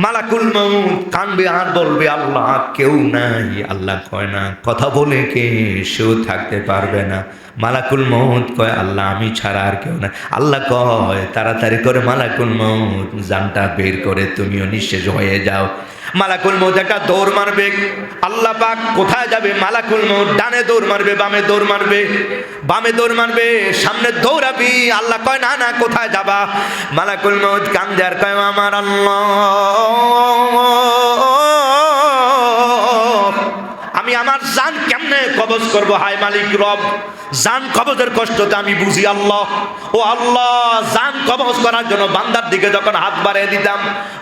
মালাকুল মউত কানবে আর বলবে আল্লাহ কেউ নাই। আল্লাহ কয় না কথা বলে কে, সেও থাকতে পারবে না। মালাকুল মউত কয় আল্লাহ আমি ছাড়া আর কেউ না। আল্লাহ কয় তাড়াতাড়ি করে মালাকুল মউত জানটা বের করে তুমিও নিঃশেষ হয়ে যাও। মালাকুল মউত একটা দৌড় মারবে। আল্লাহ পাক কোথায় যাবে? মালাকুল মউত ডানে দৌড় মারবে, বামে দৌড় মারবে, বামে দৌড় মারবে, সামনে দৌড়াবি। আল্লাহ কয় না না, কোথায় যাবা? মালাকুল মউত কান্দে আর কয় আমার আল্লাহ, আমি আমার জান কেমনে কবজ করব? হায় মালিক রব, জান কবজের কষ্টটা আমি বুঝি আল্লাহ। ও আল্লাহ, জান কবজ করার জন্য বান্দার দিকে যখন হাত বাড়িয়ে দিতাম,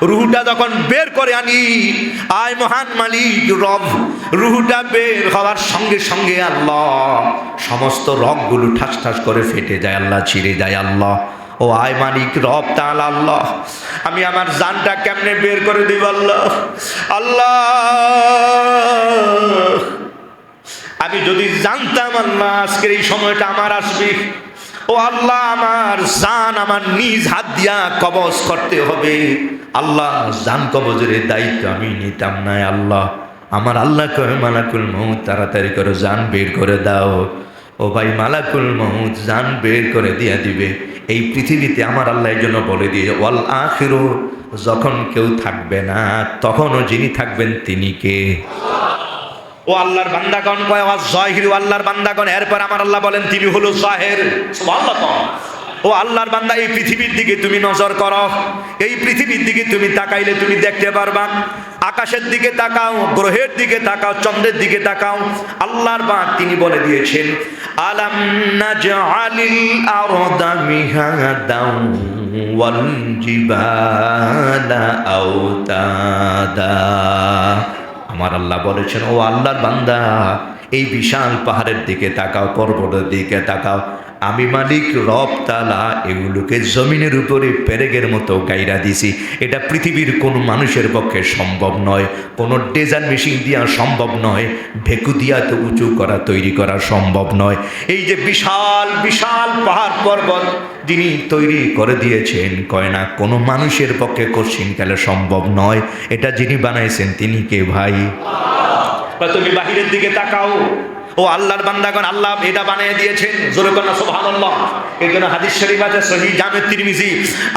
রুহুটা যখন বের করে আনি, আয় মহান মালিক রব, রুহুটা বের হওয়ার সঙ্গে সঙ্গে আল্লাহ সমস্ত রগগুলো ঠাস ঠাস করে ফেটে যায়, আল্লাহ ছিঁড়ে যায়। আল্লাহ ও আয় মালিক রব তাআলা, আল্লাহ আমি আমার জানটা কেমনে বের করে দিব? আল্লাহ আল্লাহ, আমি যদি জানতাম আল্লাহ আজকের এই সময়টা আমার আসবে, ও আল্লাহ আমার জান আমার নিজ হাত দিয়া কবজ করতে হবে, আল্লাহ জান কবজের দায়িত্ব আমি নিতাম না। আল্লাহ আমার আল্লাহ কয় মালাকুল মউত তাড়াতাড়ি করে জান বের করে দাও। ও ভাই, মালাকুল মউত জান বের করে দিয়া দিবে। এই পৃথিবীতে আমার আল্লাহ এই জন্য বলে দিয়ে ওয়াল আখিরু, যখন কেউ থাকবে না তখনও যিনি থাকবেন তিনি কে? ও আল্লাহর বান্দাগণ কয় ওয়া যাহিরু, আল্লাহর বান্দাগণ। এরপর আমার আল্লাহ বলেন তিনি হলো জাহির। সুবহানাল্লাহ। ও আল্লাহর বান্দা, এই পৃথিবীর দিকে তুমি নজর করো, এই পৃথিবীর দিকে তুমি তাকাইলে তুমি দেখতে পারবা। আকাশের দিকে তাকাও, গ্রহের দিকে তাকাও, চন্দ্রের দিকে তাকাও। আল্লাহর বাক তিনি বলে দিয়েছেন আলাম নাজআলিল আরদা মিহাদাও ওয়াল জিবালা আওতাদা। আমার আল্লাহ বলেছেন ও আল্লাহর বান্দা, এই বিশাল পাহাড়ের দিকে তাকাও, পর্বতের দিকে তাকাও, আমি মালিক রব তাআলা এগুলোকে জমিনের উপরে পেরেকের মতো গাইরা দিছি। এটা পৃথিবীর কোন মানুষের পক্ষে সম্ভব নয়, কোনো ডেজার মেশিন দিয়া সম্ভব নয়, ঢেকু দিয়া তো উঁচু করা তৈরি করা সম্ভব নয়। এই যে বিশাল বিশাল পাহাড় পর্বত যিনি তৈরি করে দিয়েছেন, কয় না কোনো মানুষের পক্ষে কঠিনকালে সম্ভব নয়। এটা যিনি বানাইছেন তিনি কে ভাই? তুমি বাহিরের দিকে তাকাও, ও আল্লাহর বান্দাগণ, আল্লাহ এটা বানিয়ে দিয়েছেন। জোরে বলেন সুবহানাল্লাহ। এই জন্য হাদিস শরীফ আছে সহিহ জামে তিরমিজি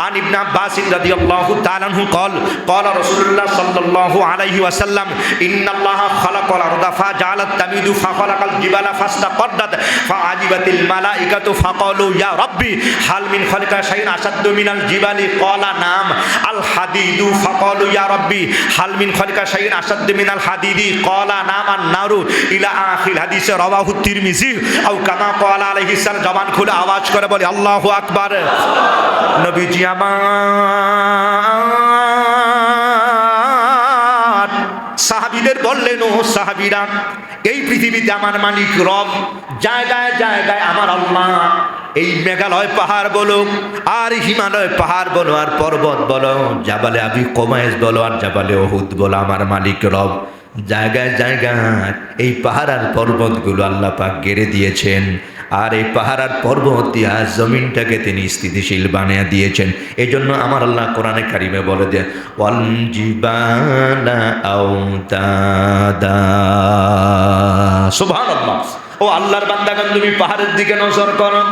আন ইবনে আব্বাস রাদিয়াল্লাহু তাআলা আনহু قال قال رسول الله صلى الله عليه وسلم ان الله خلق الارض فجعلت تميد فخلق الجبال فاستقرت فعجبت الملائكه فقالوا يا ربي هل من خلق شيء اشد من الجبال قال نعم الحديد فقالوا يا ربي هل من خلق شيء اشد من الحديد قال نعم النار الى اخر الحديث رواه الترمذي او كما قال عليه السلام। জবান খুলে আওয়াজ করে বলি আল্লাহু আকবার। নবীজি আমার সাহাবীদের বললেন, ও সাহাবীরা, এই পৃথিবীতে আমার মালিক রব জায়গায় জায়গায় আমার আল্লাহ এই মেঘালয় পাহাড় বলো, আর হিমালয় পাহাড় বলো, আর পর্বত বলো, জাবালে আবি কোবাইস বলো, আর জাবালে ওহুদ বলো, আমার মালিক রব জায়গায় জায়গায় এই পাহাড় আর পর্বতগুলো আল্লাহ পাক গেড়ে দিয়েছেন। আর এই পাহাড় আর পর্বত দিয়া জমিনটাকে তিনি স্থিতিশীল বানিয়ে দিয়েছেন। এই জন্য আমার আল্লাহ কোরআনে কারিমে বলে দেন ওয়াল জিবালা আওতাদা। সুবহানাল্লাহ। ও আল্লাহর বান্দাগণ, তুমি পাহাড়ের দিকে নজর করো,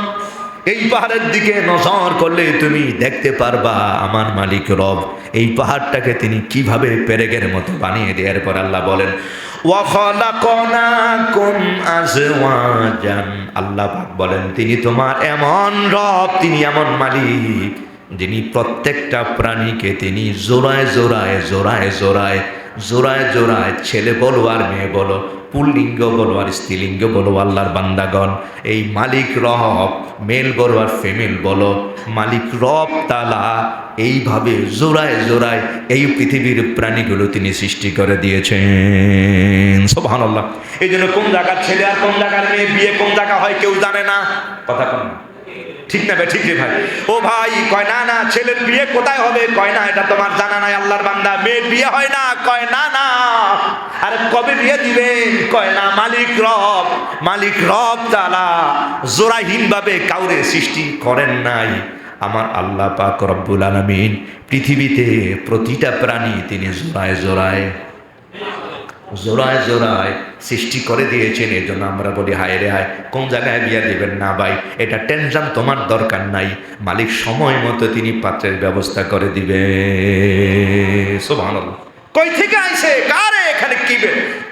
এই পাহাড়ের দিকে নজর করলে তুমি দেখতে পারবা আমার মালিক রব এই পাহাড়টাকে তিনি কিভাবে পেরেকের মতো বানিয়ে দেয়। এরপর আল্লাহ বলেন ওয়া খালাকনাকুম আজওয়াজান। আল্লাহ পাক বলেন তিনি তোমার এমন রব, তিনি এমন মালিক যিনি প্রত্যেকটা প্রাণীকে তিনি জোড়ায় জোড়ায় জোড়ায় জোড়ায় জোড়ায় জোড়ায়, ছেলে বলো আর মেয়ে বলো, পুল্লিঙ্গ বলো আর স্ত্রীলিঙ্গ বলো, আল্লাহর বান্দাগণ এই মালিক রব, মেল বলো আর ফিমেল বলো, মালিক রব তাআলা এইভাবে জোড়ায় জোড়ায় এই পৃথিবীর প্রাণীগুলো তিনি সৃষ্টি করে দিয়েছেন। সুবহানাল্লাহ। এই জন্য কোন জায়গার ছেলে আর কোন জায়গার মেয়ে, বিয়ে কোন জায়গা হয় কেউ জানে না। কথা কোন ঠিক না? ঠিক রে ভাই। ও ভাই কয় না না, ছেলের বিয়ে কোথায় হবে? কয় না এটা তোমার জানা নাই আল্লাহর বান্দা। মেয়ের বিয়ে হয় না? কয় না না। আরে কবে বিয়ে দিবেন? কয় না মালিক রব তাআলা জোড়াহীন ভাবে কাউরে সৃষ্টি করেন নাই। আমার আল্লাহ পাক রব্বুল আলামিন পৃথিবীতে প্রতিটা প্রাণী তিনি জোড়ায় জোড়ায় জোড়ায় জোড়ায় সৃষ্টি করে দিয়েছেন। এই জন্য আমরা বলি হায় রে হায়, কোন জায়গায় বিয়া দিবেন না ভাই, এটা টেনশন তোমার দরকার নাই, মালিক সময় মতো তিনি পাত্রের ব্যবস্থা করে দিবে। সুবহানাল্লাহ। কই থেকে আইছে, কারে এখানে কি,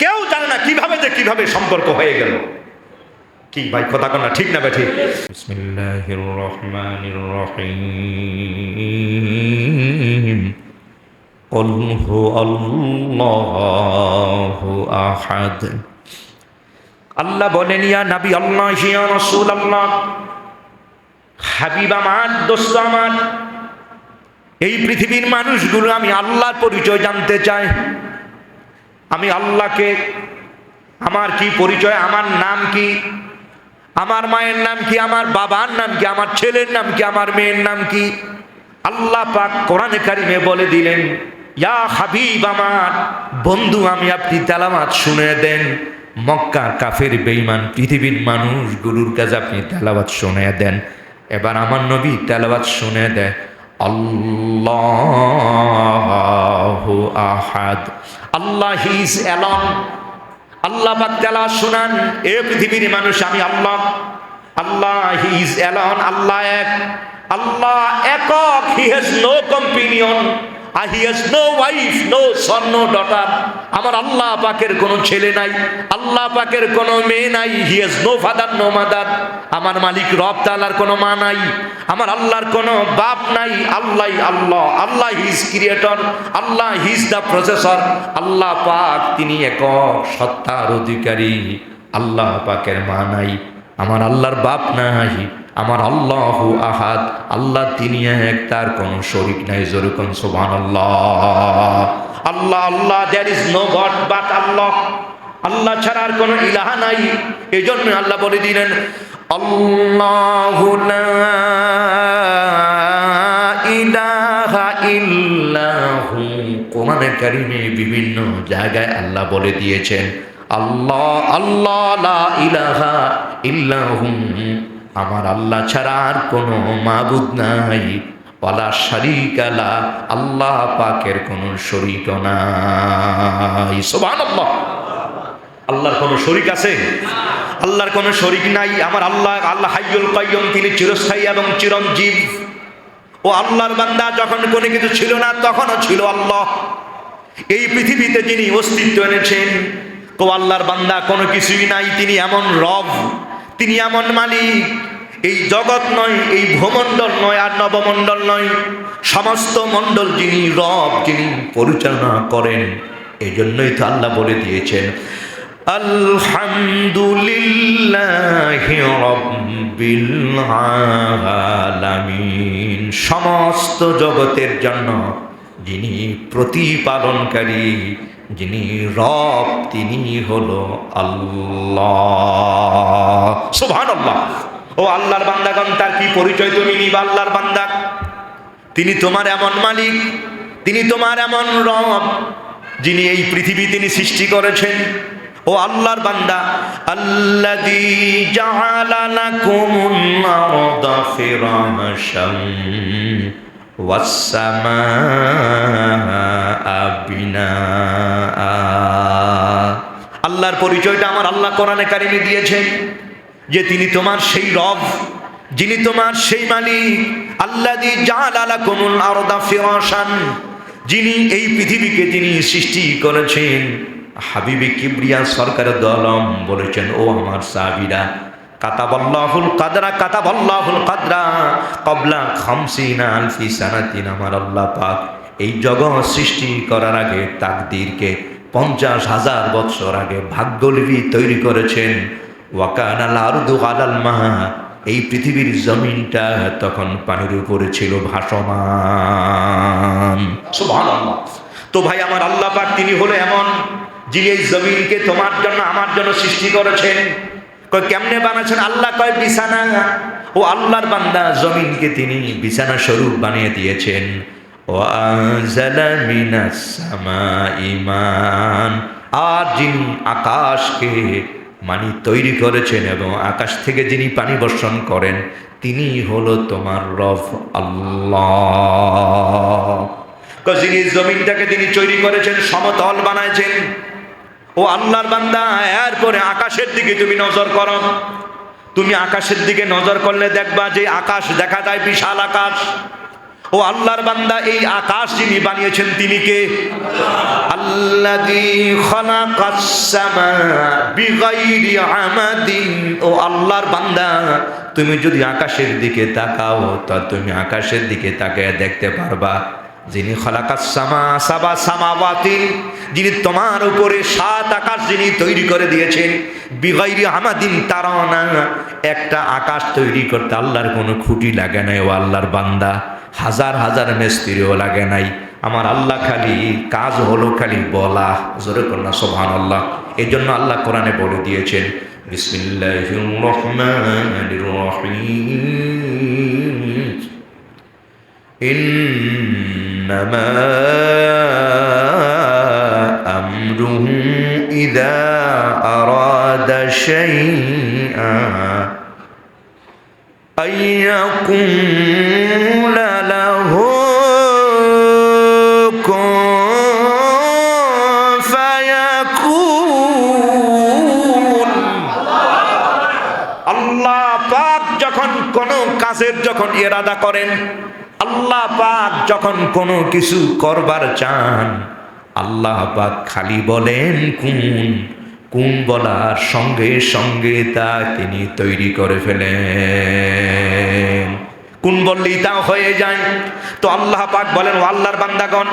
কেউ জানে না কিভাবে যে কিভাবে সম্পর্ক হয়ে গেল। কি ভাই কথা কন না, ঠিক না ভাই? ঠিক। বিসমিল্লাহির রহমানির রহিম। قل هو الله أحد। আল্লাহ বলেন ইয়া নবী আল্লাহ, ইয়া রাসূল আল্লাহ, হাবিব আমার, দোস্ত আমার, এই পৃথিবীর মানুষগুলো আমি আল্লাহর পরিচয় জানতে চাই। আমি আল্লাহকে, আমার কি পরিচয়, আমার নাম কি, আমার মায়ের নাম কি, আমার বাবার নাম কি, আমার ছেলের নাম কি, আমার মেয়ের নাম কি। আল্লাহ পাক কোরআনে কারিমে বলে দিলেন, ইয়া হাবিব আমার বন্ধু, আমি আপনি তেলাওয়াত শুনে দেন। মক্কা কাফের বেঈমান পৃথিবীর মানুষগুলোর কাছে আপনি তেলাওয়াত শুনে দেন। এবার আমার নবী তেলাওয়াত শুনে দেয়, আল্লাহু আহাদ, আল্লাহ হি ইজ অ্যালন। আল্লাহ পাক তেলাওয়াত শুনান, এ পৃথিবীর মানুষ, আমি আল্লাহ, আল্লাহ হি ইজ অ্যালন, আল্লাহ এক, আল্লাহ একক, he has no companion, he has no wife, no son, no daughter. আমার আল্লাহ পাকের কোনো ছেলে নাই, আল্লাহ পাকের কোনো মেয়ে নাই, he has no father, no mother. আমার মালিক রব তাআলার কোনো মা নাই, আমার আল্লাহর কোনো বাপ নাই। আল্লাহ আল্লাহ, আল্লাহ হি ইজ ক্রিয়েটর, আল্লাহ হি ইজ দ্য প্রসেসর। আল্লাহ পাক তিনি একক সত্তার অধিকারী। আল্লাহ পাকের মা নাই, আমার আল্লাহর বাপ নাই, আমার আল্লাহু আহাদ, আল্লাহ তিনি এক, তার কোনো শরীক নাই। যেরকম সুবহানাল্লাহ। আল্লাহ আল্লাহ, there is no god but আল্লাহ, আল্লাহ ছাড়া আর কোনো ইলাহা নাই। এই জন্য আল্লাহ বলে দিলেন, আল্লাহু লা ইলাহা ইল্লাহু। কোরআনে কারিমে বিভিন্ন জায়গায় আল্লাহ বলে দিয়েছেন, আল্লাহ আল্লাহ লা ইলাহা ইল্লাহু, আমার আল্লাহ ছাড়া আর কোনো মাবুদ নাই। ওয়ালা শারীকা লা, আল্লাহ পাকের কোনো শরীক নাই। সুবহানাল্লাহ। আল্লাহর কোনো শরীক আছে? আল্লাহর কোনো শরীক নাই। আমার আল্লাহ, আল্লাহ হাইয়ুল কাইয়ুম, তিনি চিরস্থায়ী এবং চিরঞ্জীব। ও আল্লাহর বান্দা, যখন কোনো কিছু ছিল না তখনও ছিল আল্লাহ। এই পৃথিবীতে যিনি অস্তিত্ব এনেছেন, তো আল্লাহর বান্দা কোনো কিছুই নাই। তিনি এমন রব, তিনি এমন মালিক, এই জগৎ নয়, এই ভূমণ্ডল নয়, আর নবমণ্ডল নয়, সমস্ত মণ্ডল যিনি রব, যিনি পরিচালনা করেন। এই জন্যই তো আল্লাহ বলে দিয়েছেন, আলহামদুলিল্লাহি রাব্বিল আলামিন। সমস্ত জগতের জন্য যিনি প্রতিপালনকারী, যিনি রব, তিনি হলো আল্লাহ। সুবহানাল্লাহ। ও আল্লাহর বান্দাগণ, তার কি পরিচয় তুমি নিবা? আল্লাহর বান্দা, তিনি তোমার এমন মালিক, তিনি তোমার এমন রব, যিনি এই পৃথিবী তিনি সৃষ্টি করেছেন। ও আল্লাহর বান্দা, আল্লাযী জাআলা লাকুমুল আরদা ফিরাশান ওয়াস সামাআ বিনাআ। আল্লাহর পরিচয়টা আমার আল্লাহ কোরআনে কারিমে দিয়েছেন, যে তিনি তোমার সেই রব, যিনি তোমার সেই মালিক। আল্লাযী জাআলা লাকুমুল আরদা ফিরাশান, যিনি এই পৃথিবীকে তিনি সৃষ্টি করেছেন। হাবিবে কিবরিয়া সরকার দলম বলেছেন, ও আমার সাহাবীরা, কাতাবাল্লাহুল কাদরা, কাতাবাল্লাহুল কাদরা ক্বাবলা 50 আলফি সানাতিন। আমার আল্লাহ পাক এই জগৎ সৃষ্টি করার আগে তাকদীরকে 50,000 বছর আগে ভাগ্যলিপি তৈরি করেছেন। ওয়াকানাল আরদু আলাল মা, এই পৃথিবীর জমিনটা তখন পানির উপরে ছিল ভাসমান। সুবহানাল্লাহ। তো ভাই আমার আল্লাহ পাক তিনি হলো এমন, যিনি এই জমিনকে তোমার জন্য আমার জন্য সৃষ্টি করেছেন। কয় কেমনে বানাচ্ছেন? আল্লাহ কয় বিছানা। ও আল্লাহর বান্দা, জমিনকে তিনি বিছানা স্বরূপ বানিয়ে দিয়েছেন। ওয়ানজালা মিনাস সামাই মান, আর যিনি আকাশকে মানি তৈরি করেছেন এবং আকাশ থেকে যিনি পানি বর্ষণ করেন, তিনি হলো তোমার রব আল্লাহ। যিনি জমিনটাকে তিনি তৈরি করেছেন, সমতল বানাইছেন, ও আল্লাহর বান্দা এরপরে আকাশের দিকে তুমি নজর করো। তুমি আকাশের দিকে নজর করলে দেখবা যে আকাশ দেখা যায়, বিশাল আকাশ। ও আল্লাহর বান্দা, এই আকাশ যিনি বানিয়েছেন তিনি কে? আল্লাযী খালাকাস সামা বিগাইরি আমাদিন। ও আল্লাহর বান্দা, তুমি যদি আকাশের দিকে তাকাও তো তুমি আকাশের দিকে তাকিয়ে দেখতে পারবা যিনি খালাকাস সামা সাবা সামাওয়াতিন, যিনি তোমার উপরে 7 আকাশ যিনি তৈরি করে দিয়েছেন, বিগাইরি আমাদিন তারানা। একটা আকাশ তৈরি করতে আল্লাহর কোনো খুঁটি লাগে নাই। ও আল্লাহর বান্দা, হাজার হাজার মিস্ত্রিও লাগে নাই। আমার আল্লাহ খালি কাজ হলো খালি বলা, জোরে করনা সুবহানাল্লাহ। এই জন্য আল্লাহ কোরআনে বলে দিয়েছেন, বিসমিল্লাহির রহমানির রহিম, ইন্নামা আমরুহু ইযা আরাদা শাইআন আইয়াকুলা লাহু কুন ফায়াকুন। আল্লাহ পাক যখন কোন কাজের যখন ইরাদা করেন, আল্লাহ পাক যখন কোনো কিছু করবার চান, আল্লাহ পাক খালি বলেন কুন। কুন বলার সঙ্গে সঙ্গে তা তিনি তৈরি করে ফেলেন। কুন বললেই তা হয়ে যায়। তো আল্লাহ পাক বলেন, ও আল্লাহর বান্দাগণ,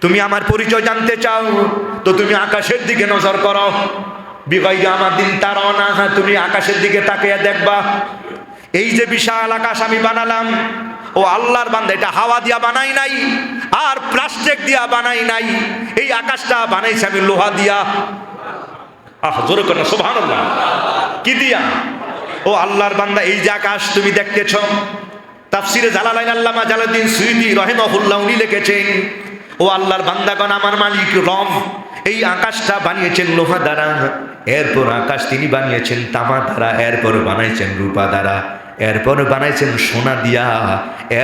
তুমি আমার পরিচয় জানতে চাও তো তুমি আকাশের দিকে নজর করো। বিগাইরি আমাদিন তারানা, তুমি আকাশের দিকে তাকিয়ে দেখবা এই যে বিশাল আকাশ আমি বানালাম, ও আল্লাহর বান্দা, এটা হাওয়া দিয়া বানাই নাই আর প্লাস্টিক দিয়া বানাই নাই। এই আকাশটা বানাইছি আমি লোহা দিয়া। জোরে করে সুবহানাল্লাহ। কি দিয়া? ও আল্লাহর বান্দা, এই যে আকাশ তুমি দেখতেছ, তাফসিরে জালালাইন আল্লামা জালালউদ্দিন সুয়ুতী রাহিমাহুল্লাহ উনি লিখেছেন, ও আল্লাহর বান্দাগণ, আমার মালিক রব এই আকাশটা বানিয়েছেন লোহা দ্বারা, এরপর আকাশ তিনি বানিয়েছেন তামা দ্বারা, এরপর বানাইছেন রূপা দ্বারা, এরপর বানাইছেন সোনা দিয়া,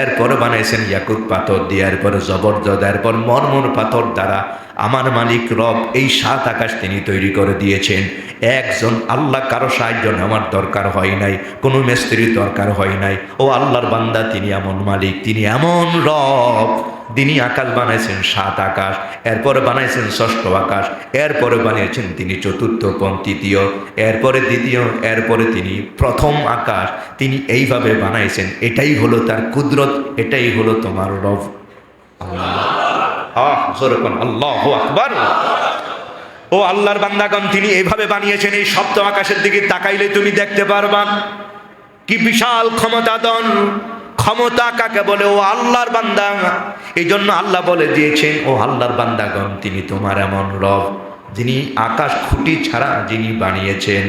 এরপর বানাইছেন ইয়াকুত পাথর দিয়া, এরপর জবরদস্ত, এরপর মরমর পাথর দ্বারা আমার মালিক রব এই 7 আকাশ তিনি তৈরি করে দিয়েছেন। একজন আল্লাহ, কারো সাহায্য আমার দরকার হয় নাই, কোনো মিস্ত্রির দরকার হয় নাই। ও আল্লাহর বান্দা, তিনি এমন মালিক, তিনি এমন রব, তিনি আকাশ বানাইছেন 7 আকাশ, এরপরে বানাইছেন 6ষ্ঠ আকাশ, এরপরে বানিয়েছেন তিনি 4র্থ, 3য়, এরপরে 2য়, এরপরে তিনি 1ম আকাশ তিনি এইভাবে বানাইছেন। এটাই হলো তার কুদরত, এটাই হলো তোমার রব আল্লাহ। আল্লাহু আকবার। ও আল্লাহর বান্দাগণ, তিনি এইভাবে বানিয়েছেন। এই 7ম আকাশের দিকে তাকাইলে তুমি দেখতে পারবা কি বিশাল ক্ষমতাধর। ক্ষমতা কাকে বলে? ও আল্লাহর বান্দা। এই জন্য আল্লাহ বলে দিয়েছেন, ও আল্লাহর বান্দাগণ, তিনি তোমার এমন রব যিনি আকাশ খুঁটি ছাড়া যিনি বানিয়েছেন।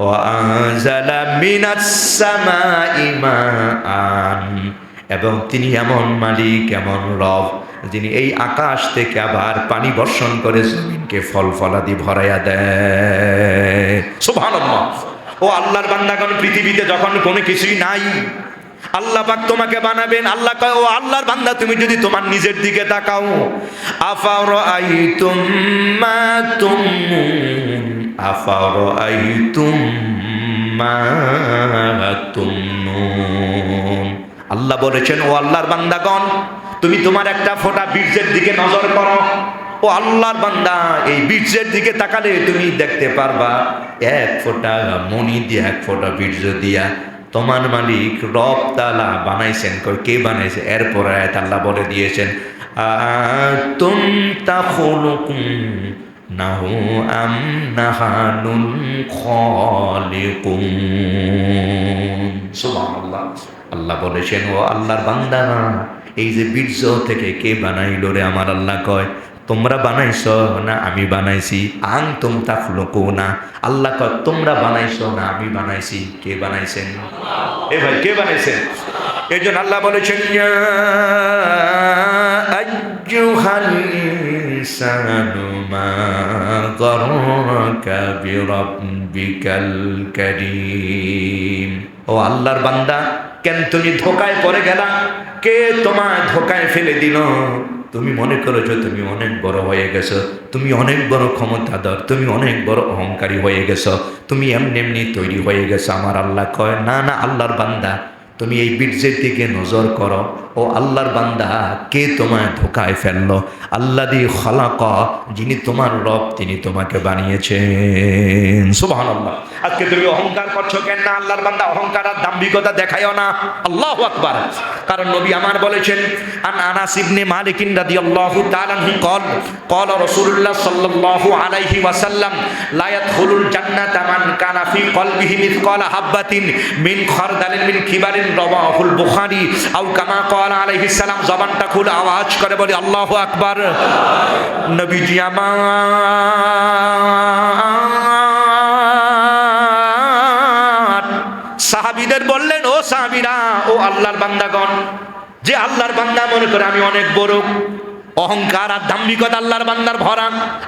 ও আনজালা মিনাস সামাই মাআন, এবং তিনি এমন মালিক, এমন রব যিনি এই আকাশ থেকে আবার পানি বর্ষণ করে জমিনকে ফল ফলাদি ভরাইয়া দেয়। সুবহানাল্লাহ। ও আল্লাহর বান্দাগণ, পৃথিবীতে যখন কোনো কিছুই নাই, আল্লাহ পাক তোমাকে বানাবেন। আল্লাহ কয়, ও আল্লাহর বান্দা, তুমি যদি তোমার নিজের দিকে তাকাও, আফারাআইতুম মা তুমনুন, আফারাআইতুম মা তুমনুন। আল্লাহ বলেছেন, ও আল্লাহর বান্দাগণ, তুমি তোমার একটা ফোঁটা বীর্যের দিকে নজর করো। ও আল্লাহর বান্দা, এই বীর্যের দিকে তাকালে তুমি দেখতে পারবা 1 ফোঁটা মণি দিয়া, 1 ফোঁটা বীর্য দিয়া তোমার মালিক রব তাআলা বানাইছেন। কে বানাইছে? এরপর আয়াত আল্লাহ বলে দিয়েছেন, আতুম তাখলুকুন নাহু আম নাহানুল খালিকুন। সুবহানাল্লাহ। আল্লাহ বলেছেন, ও আল্লাহর বান্দা, এই যে বীর্য থেকে কে বানাইল রে? আমার আল্লাহ কয়, তোমরা বানাইছো না আমি বানাইছি? আনতুম তাখলুকুনা, আল্লাহ কয় তোমরা বানাইছো না আমি বানাইছি। কে বানাইছেন? এ ভাই, কে বানাইছেন? এই জন্য আল্লাহ বলেছেন, ইয়া আইয়ুহাল ইনসানু মা গররাকা বিরাব্বিকাল কারীম। ও আল্লাহর বান্দা, কেন তুমি ধোঁকায় পড়ে গেলা? কে তোমায় ধোঁকায় ফেলে দিল? তুমি মনে করেছো তুমি অনেক বড় হয়ে গেছো, তুমি অনেক বড় ক্ষমতাধর, তুমি অনেক বড় অহংকারী হয়ে গেছো, তুমি এমনি এমনি তৈরি হয়ে গেছো। আমার আল্লাহ কয়, না না আল্লাহর বান্দা, তুমি এই বীর্যের দিকে নজর করো। ও আল্লাহর বান্দা, কে তোমায় ধোঁকায় ফেললো? আল্লাযী খালাকা, যিনি তোমার রব, তিনি তোমাকে বানিয়েছেন। সুবহানাল্লাহ। আজকে তুমি অহংকার করছো কেন? না আল্লাহর বান্দা, অহংকার আর দাম্ভিকতা দেখায়ও না। আল্লাহু আকবার। কারণ নবী আমার বলেছেন, আন আনাস ইবনে মালিক রাদিয়াল্লাহু তাআলা আনহু قال قال رسول الله صلى الله عليه وسلم لا يدخل الجنة من كان في قلبه مثقال حبة من خردل من كبر رواه البخاري أو كما قال عليه السلام। জবানটা খুলে আওয়াজ করে বলি আল্লাহু আকবার। নবীজি আমার সাহাবীদের বললেন, ও সাহাবীরা, ও আল্লাহর বান্দাগণ, যে আল্লাহর বান্দা মনে করে আমি অনেক বড়, অহংকার আর দাম্ভিকতা আল্লাহর বান্দার ভরা।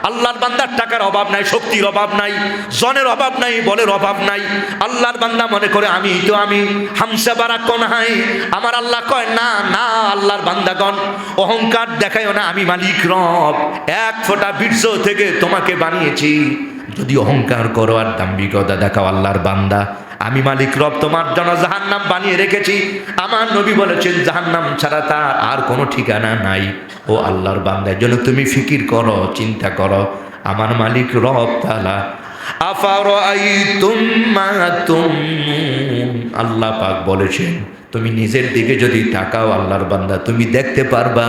আল্লাহর বান্দার টাকার অভাব নাই, শক্তির অভাব নাই, জনের অভাব নাই, বলের অভাব নাই। আল্লাহর বান্দা মনে করে আমি হামসা বারা কোন হাই। আমার আল্লাহ কয়, না না আল্লাহর বান্দাগণ, অহংকার দেখায়ও না, আমি মালিক রব, এক ফোঁটা বীর্য থেকে তোমাকে বানিয়েছি। যদি অহংকার করো আর দাম্ভিকতা দেখাও আল্লাহর বান্দা, আমি মালিক রব তোমার জন্য জাহান্নাম বানিয়ে রেখেছি। আমার নবী বলেছেন, জাহান্নাম ছাড়া তার আর কোনো ঠিকানা নাই। ও আল্লাহর বান্দার জন্য তুমি ফিকির করো, চিন্তা করো, আমার মালিক রব তাআলা। আফারাআইতুম মা তুমনুন, আল্লাহ পাক বলেছেন, তুমি নিজের দিকে যদি তাকাও আল্লাহর বান্দা, তুমি দেখতে পারবা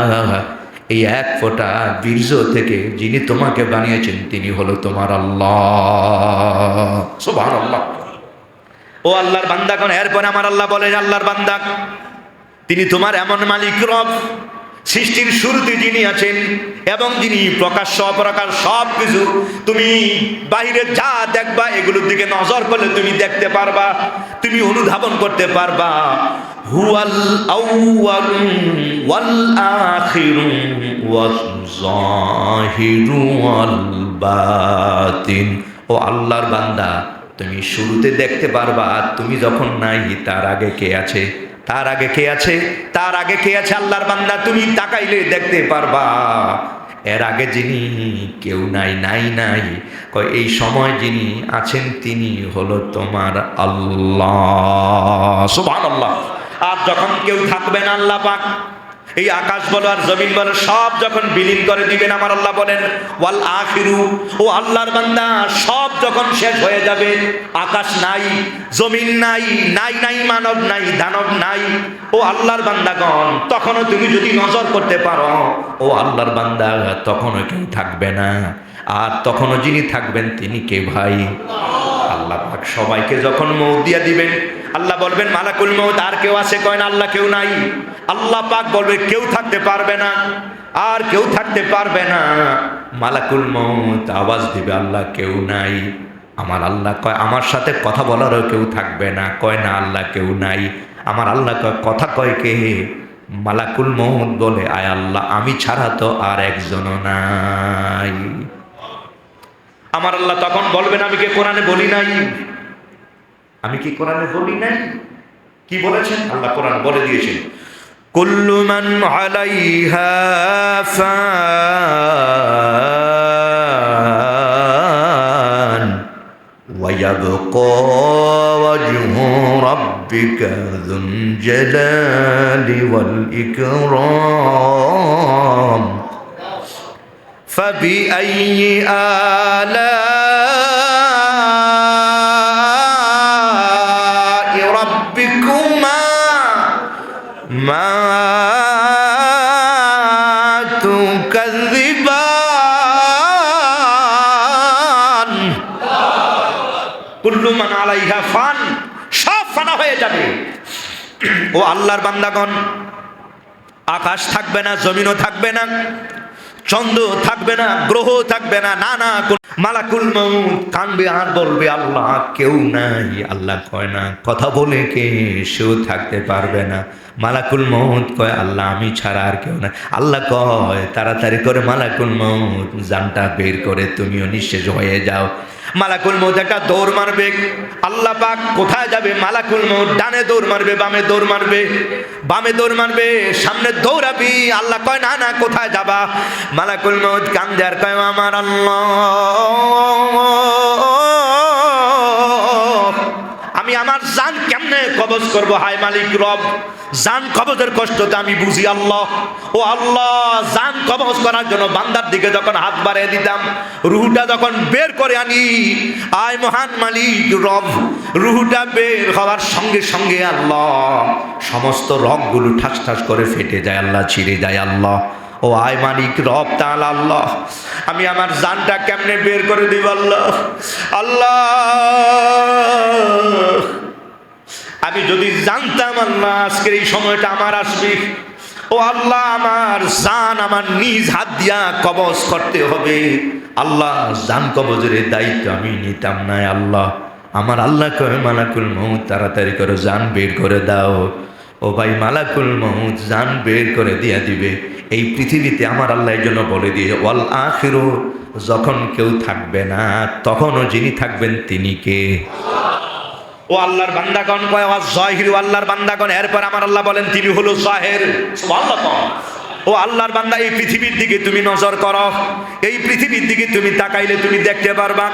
এই এক ফোঁটা বীর্য থেকে যিনি তোমাকে বানিয়েছেন তিনি হলো তোমার আল্লাহ। সুবহানাল্লাহ। ও আল্লাহর বান্দাগণ, এরপরে আমার আল্লাহ বলে, আল্লাহর বান্দা, তিনি তোমার এমন মালিক রব, সৃষ্টির শুরুতে যিনি আছেন এবং যিনি প্রকাশ্য অপ্রকাশ সব কিছু, তুমি বাইরে যা দেখবা এগুলোর দিকে নজর করলে তুমি দেখতে পারবা, তুমি অনুধাবন করতে পারবা। হুয়াল আউয়াল ওয়াল আখিরু ওয়াজ জাহিরু ওয়াল বাতিন। ও আল্লাহর বান্দা, তুমি শুরুতে দেখতে পারবা, আর তুমি যখন নাই তার আগে কে আছে, তার আগে কে আছে, তার আগে কে আছে আল্লাহর বান্দা তুমি তাকাইলে দেখতে পারবা। এর আগে যিনি কেউ নাই, নাই নাই, কয় এই সময় যিনি আছেন তিনি হলো তোমার আল্লাহ। সুবহানাল্লাহ। আর যখন কেউ থাকবে না আল্লাহ পাক এই আকাশ বলো আর জমিন বলো সব যখন বিলীন করে দিবেন, আমার আল্লাহ বলেন ওয়াল আখিরু, ও আল্লাহর বান্দা, সব যখন শেষ হয়ে যাবে, আকাশ নাই, জমিন নাই, নাই নাই মানব নাই, দানব নাই, ও আল্লাহর বান্দাগণ, তখনও তুমি যদি নজর করতে পারো, ও আল্লাহর বান্দা, তখনও কেউ থাকবে না। আর তখনও যিনি থাকবেন তিনি কে ভাই? আল্লাহ পাক সবাইকে যখন মওত দিয়া দিবেন, আল্লাহ বলবেন মালাকুল মওত, আর কেউ আছে? কয় না, আল্লাহ কেউ নাই। আল্লাহ পাক বলবে কেউ থাকতে পারবে না, আর কেউ থাকতে পারবে না। মালাকুল মওত আওয়াজ দিবে, আল্লাহ কেউ নাই। আমার আল্লাহ কয় আমার সাথে কথা বলারও কেউ থাকবে না। কয় না, আল্লাহ কেউ নাই। আমার আল্লাহ কয় কথা কয় কে? মালাকুল মওত বলে, আয় আল্লাহ, আমি ছাড়া তো আর একজনও নাই। আমার আল্লাহ তখন বলবেন, আমি কি কোরআনে বলি নাই? আমি কি কোরআনে বলি নাই? কি বলেছেন আল্লাহ? কোরআন বলে দিয়েছেন, কুল্লু মান আলাইহা ফান ওয়া ইয়াবকা ওয়াজহু রাব্বিকা যুল জালালি ওয়াল ইকরাম ফাবিআইয়ি আলা'i রাব্বিকুমা মা তুকাযযিবান। কুল্লু মান আলাইহা ফান, সব ফানা হয়ে যাবে। ও আল্লাহর বান্দাগণ, আকাশ থাকবে না, জমিনও থাকবে না, চন্দ্র থাকবে না, গ্রহ থাকবে না, নানা মালাকুল মউত কানবে আর বলবে আল্লাহ কেউ নাই। আল্লাহ কয় না কথা বলে কে, সেও থাকতে পারবে না। মালাকুল মউত কয় আল্লাহ আমি ছাড়া আর কেউ না। আল্লাহ কয় তাড়াতাড়ি করে মালাকুল মউত জানটা বের করে তুমিও নিঃশেষ হয়ে যাও। মালাকুল মউত একটা দৌড় মারবে। আল্লাহ পাক কোথায় যাবে? মালাকুল মউত ডানে দৌড় মারবে, বামে দৌড় মারবে, বামে দৌড় মারবে, সামনে দৌড়াবি। আল্লাহ কয় না না কোথায় যাবা? মালাকুল মউত কান্দে আর কয় আমার আল্লাহ আমি আমার জান কেমনে কবজ করব? হায় মালিক রব, জান কবজের কষ্টটা আমি বুঝি আল্লাহ। ও আল্লাহ, জান কবজ করার জন্য বান্দার দিকে যখন হাত বাড়িয়ে দিতাম, রুহটা যখন বের করে আনি, আয় মহান মালিক রব, রুহটা বের হওয়ার সঙ্গে সঙ্গে আল্লাহ সমস্ত রগগুলো ঠাস ঠাস করে ফেটে যায়, আল্লাহ ছিঁড়ে যায় আল্লাহ। ও আয় মালিক রব তাআলা আল্লাহ, আমি আমার জানটা কেমনে বের করে দিব আল্লাহ? আল্লাহ আমি যদি জানতাম আল্লাহ আজকের এই সময়টা আমার আসবে, ও আল্লাহ আমার জান আমার নিজ হাত দিয়া কবজ করতে হবে, আল্লাহ জান কবজের দায়িত্ব আমি নিতাম না আল্লাহ। আমার আল্লাহ কয় মালাকুল মউত তাড়াতাড়ি করে জান বের করে দাও। ও ভাই মালাকুল মউত জান বের করে দিয়া দিবে। এই পৃথিবীতে আমার আল্লাহ এই জন্য বলে দিয়ে ওয়াল আখিরু, যখন কেউ থাকবে না তখনও যিনি থাকবেন তিনি কে? ও আল্লাহর বান্দাগণ কয় ওয়া যাহির, আল্লাহর বান্দাগণ। এরপর আমার আল্লাহ বলেন তিনি হলো যাহির। সুবহানাল্লাহ। ও আল্লাহর বান্দা এই পৃথিবীর দিকে তুমি নজর করো, এই পৃথিবীর দিকে তুমি তাকাইলে তুমি দেখতে পারবা।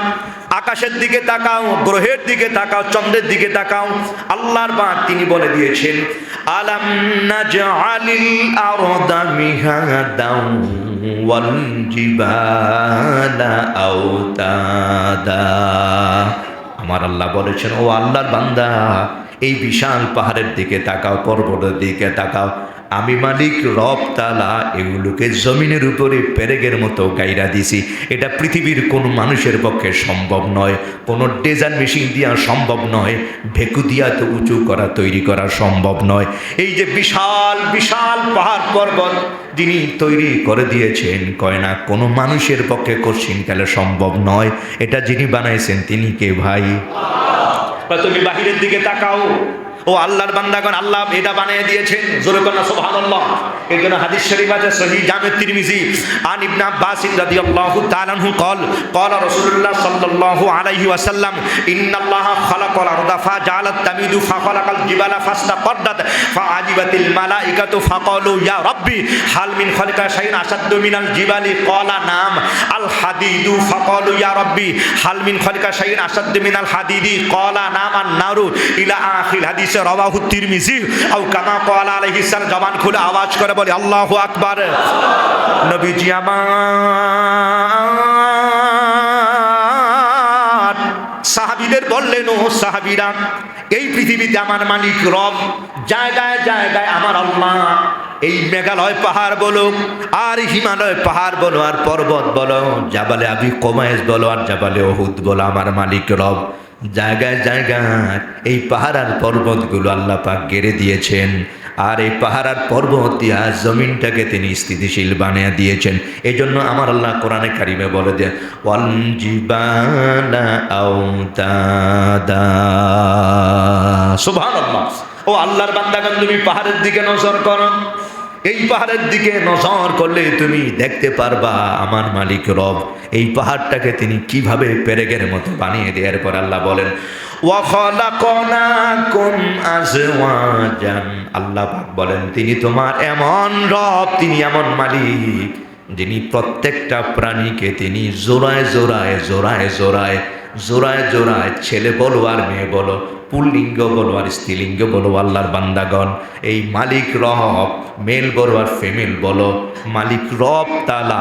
আকাশের দিকে তাকাও, গ্রহের দিকে তাকাও, চন্দ্রের দিকে তাকাও। আল্লাহর বান্দা তিনি বলে দিয়েছেন আলাম নাজআলিল আরদা মিহাদাও ওয়াল জিবালা আওতাদা। আমার আল্লাহ বলেছেন ও আল্লাহর বান্দা এই বিশাল পাহাড়ের দিকে তাকাও, পর্বতের দিকে তাকাও, আমি মালিক রব তাআলা এগুলোকে জমিনের উপরে পেরেকের মতো গাইরা দিছি। এটা পৃথিবীর কোন মানুষের পক্ষে সম্ভব নয়, কোনো ডেজার মেশিন দিয়া সম্ভব নয়, ভেকু দিয়া তো উঁচু করা তৈরি করা সম্ভব নয়। এই যে বিশাল বিশাল পাহাড় পর্বত যিনি তৈরি করে দিয়েছেন, কয় না কোনো মানুষের পক্ষে কঠিনকালে সম্ভব নয়। এটা যিনি বানাইছেন তিনি কে ভাই? তুমি বাহিরের দিকে তাকাও, ও আল্লাহর বান্দাগণ আল্লাহ এটা বানিয়ে দিয়েছেন। জোরে কন্যা সুবহানাল্লাহ। এর জন্য হাদিস শরীফ আছে সহিহ জামে তিরমিজি আন ইবনে আব্বাস রাদিয়াল্লাহু তাআলা আনহু قال قال رسول الله صلى الله عليه وسلم ان الله خلق الارض فجعلت تميد فخلق الجبال فاستقرت فعجبت الملائكه فقالوا يا ربي هل من خلق شيء اشد من الجبال قال نعم الحديد فقالوا يا ربي هل من خلق شيء اشد من الحديد قال نعم النار الى اخر الحديث রাওয়াহু তিরমিজি আও কামা ক্বাল আলাইহিস সালাম। জবান খুলে আওয়াজ করে বলি আল্লাহু আকবার। নবীজি আমার সাহাবীদের বললেন ও সাহাবীরা, এই পৃথিবীতে আমার মালিক রব জায়গায় জায়গায় আমার আল্লাহ এই মেঘালয় পাহাড় বলো আর হিমালয় পাহাড় বলো আর পর্বত বলো, জাবালে আবি কোমাইস বলো আর জাবালে উহুদ বলো, আমার মালিক রব জায়গায় জায়গায় এই পাহাড় আর পর্বতগুলো আল্লাহ পাক গেড়ে দিয়েছেন। আর এই পাহাড় আর পর্বত দিয়া জমিনটাকে তিনি স্থিতিশীল বানিয়ে দিয়েছেন। এই জন্য আমার আল্লাহ কোরআনে কারিমে বলে দেন ওয়াল জিবালা আওতাদা। সুবহানাল্লাহ। ও আল্লাহর বান্দাগণ তুমি পাহাড়ের দিকে নজর করো, এই পাহাড়ের দিকে নজর করলে তুমি দেখতে পারবা আমার মালিক রব এই পাহাড়টাকে তিনি কিভাবে পেরেকের মতো বানিয়ে দেওয়ার পর আল্লাহ বলেন ওয়া খালাকনাকুম আজওয়াজান। আল্লাহ পাক বলেন তিনি তোমার এমন রব, তিনি এমন মালিক যিনি প্রত্যেকটা প্রাণীকে তিনি জোড়ায় জোড়ায় জোড়ায় জোড়ায় জোড়ায় জোড়ায় ছেলে বলো আর মেয়ে বলো, পুল্লিঙ্গ বলো আর স্ত্রীলিঙ্গ বলো, আল্লাহর বান্দাগণ এই মালিক রব মেল বলো আর ফিমেল বলো, মালিক রব তাআলা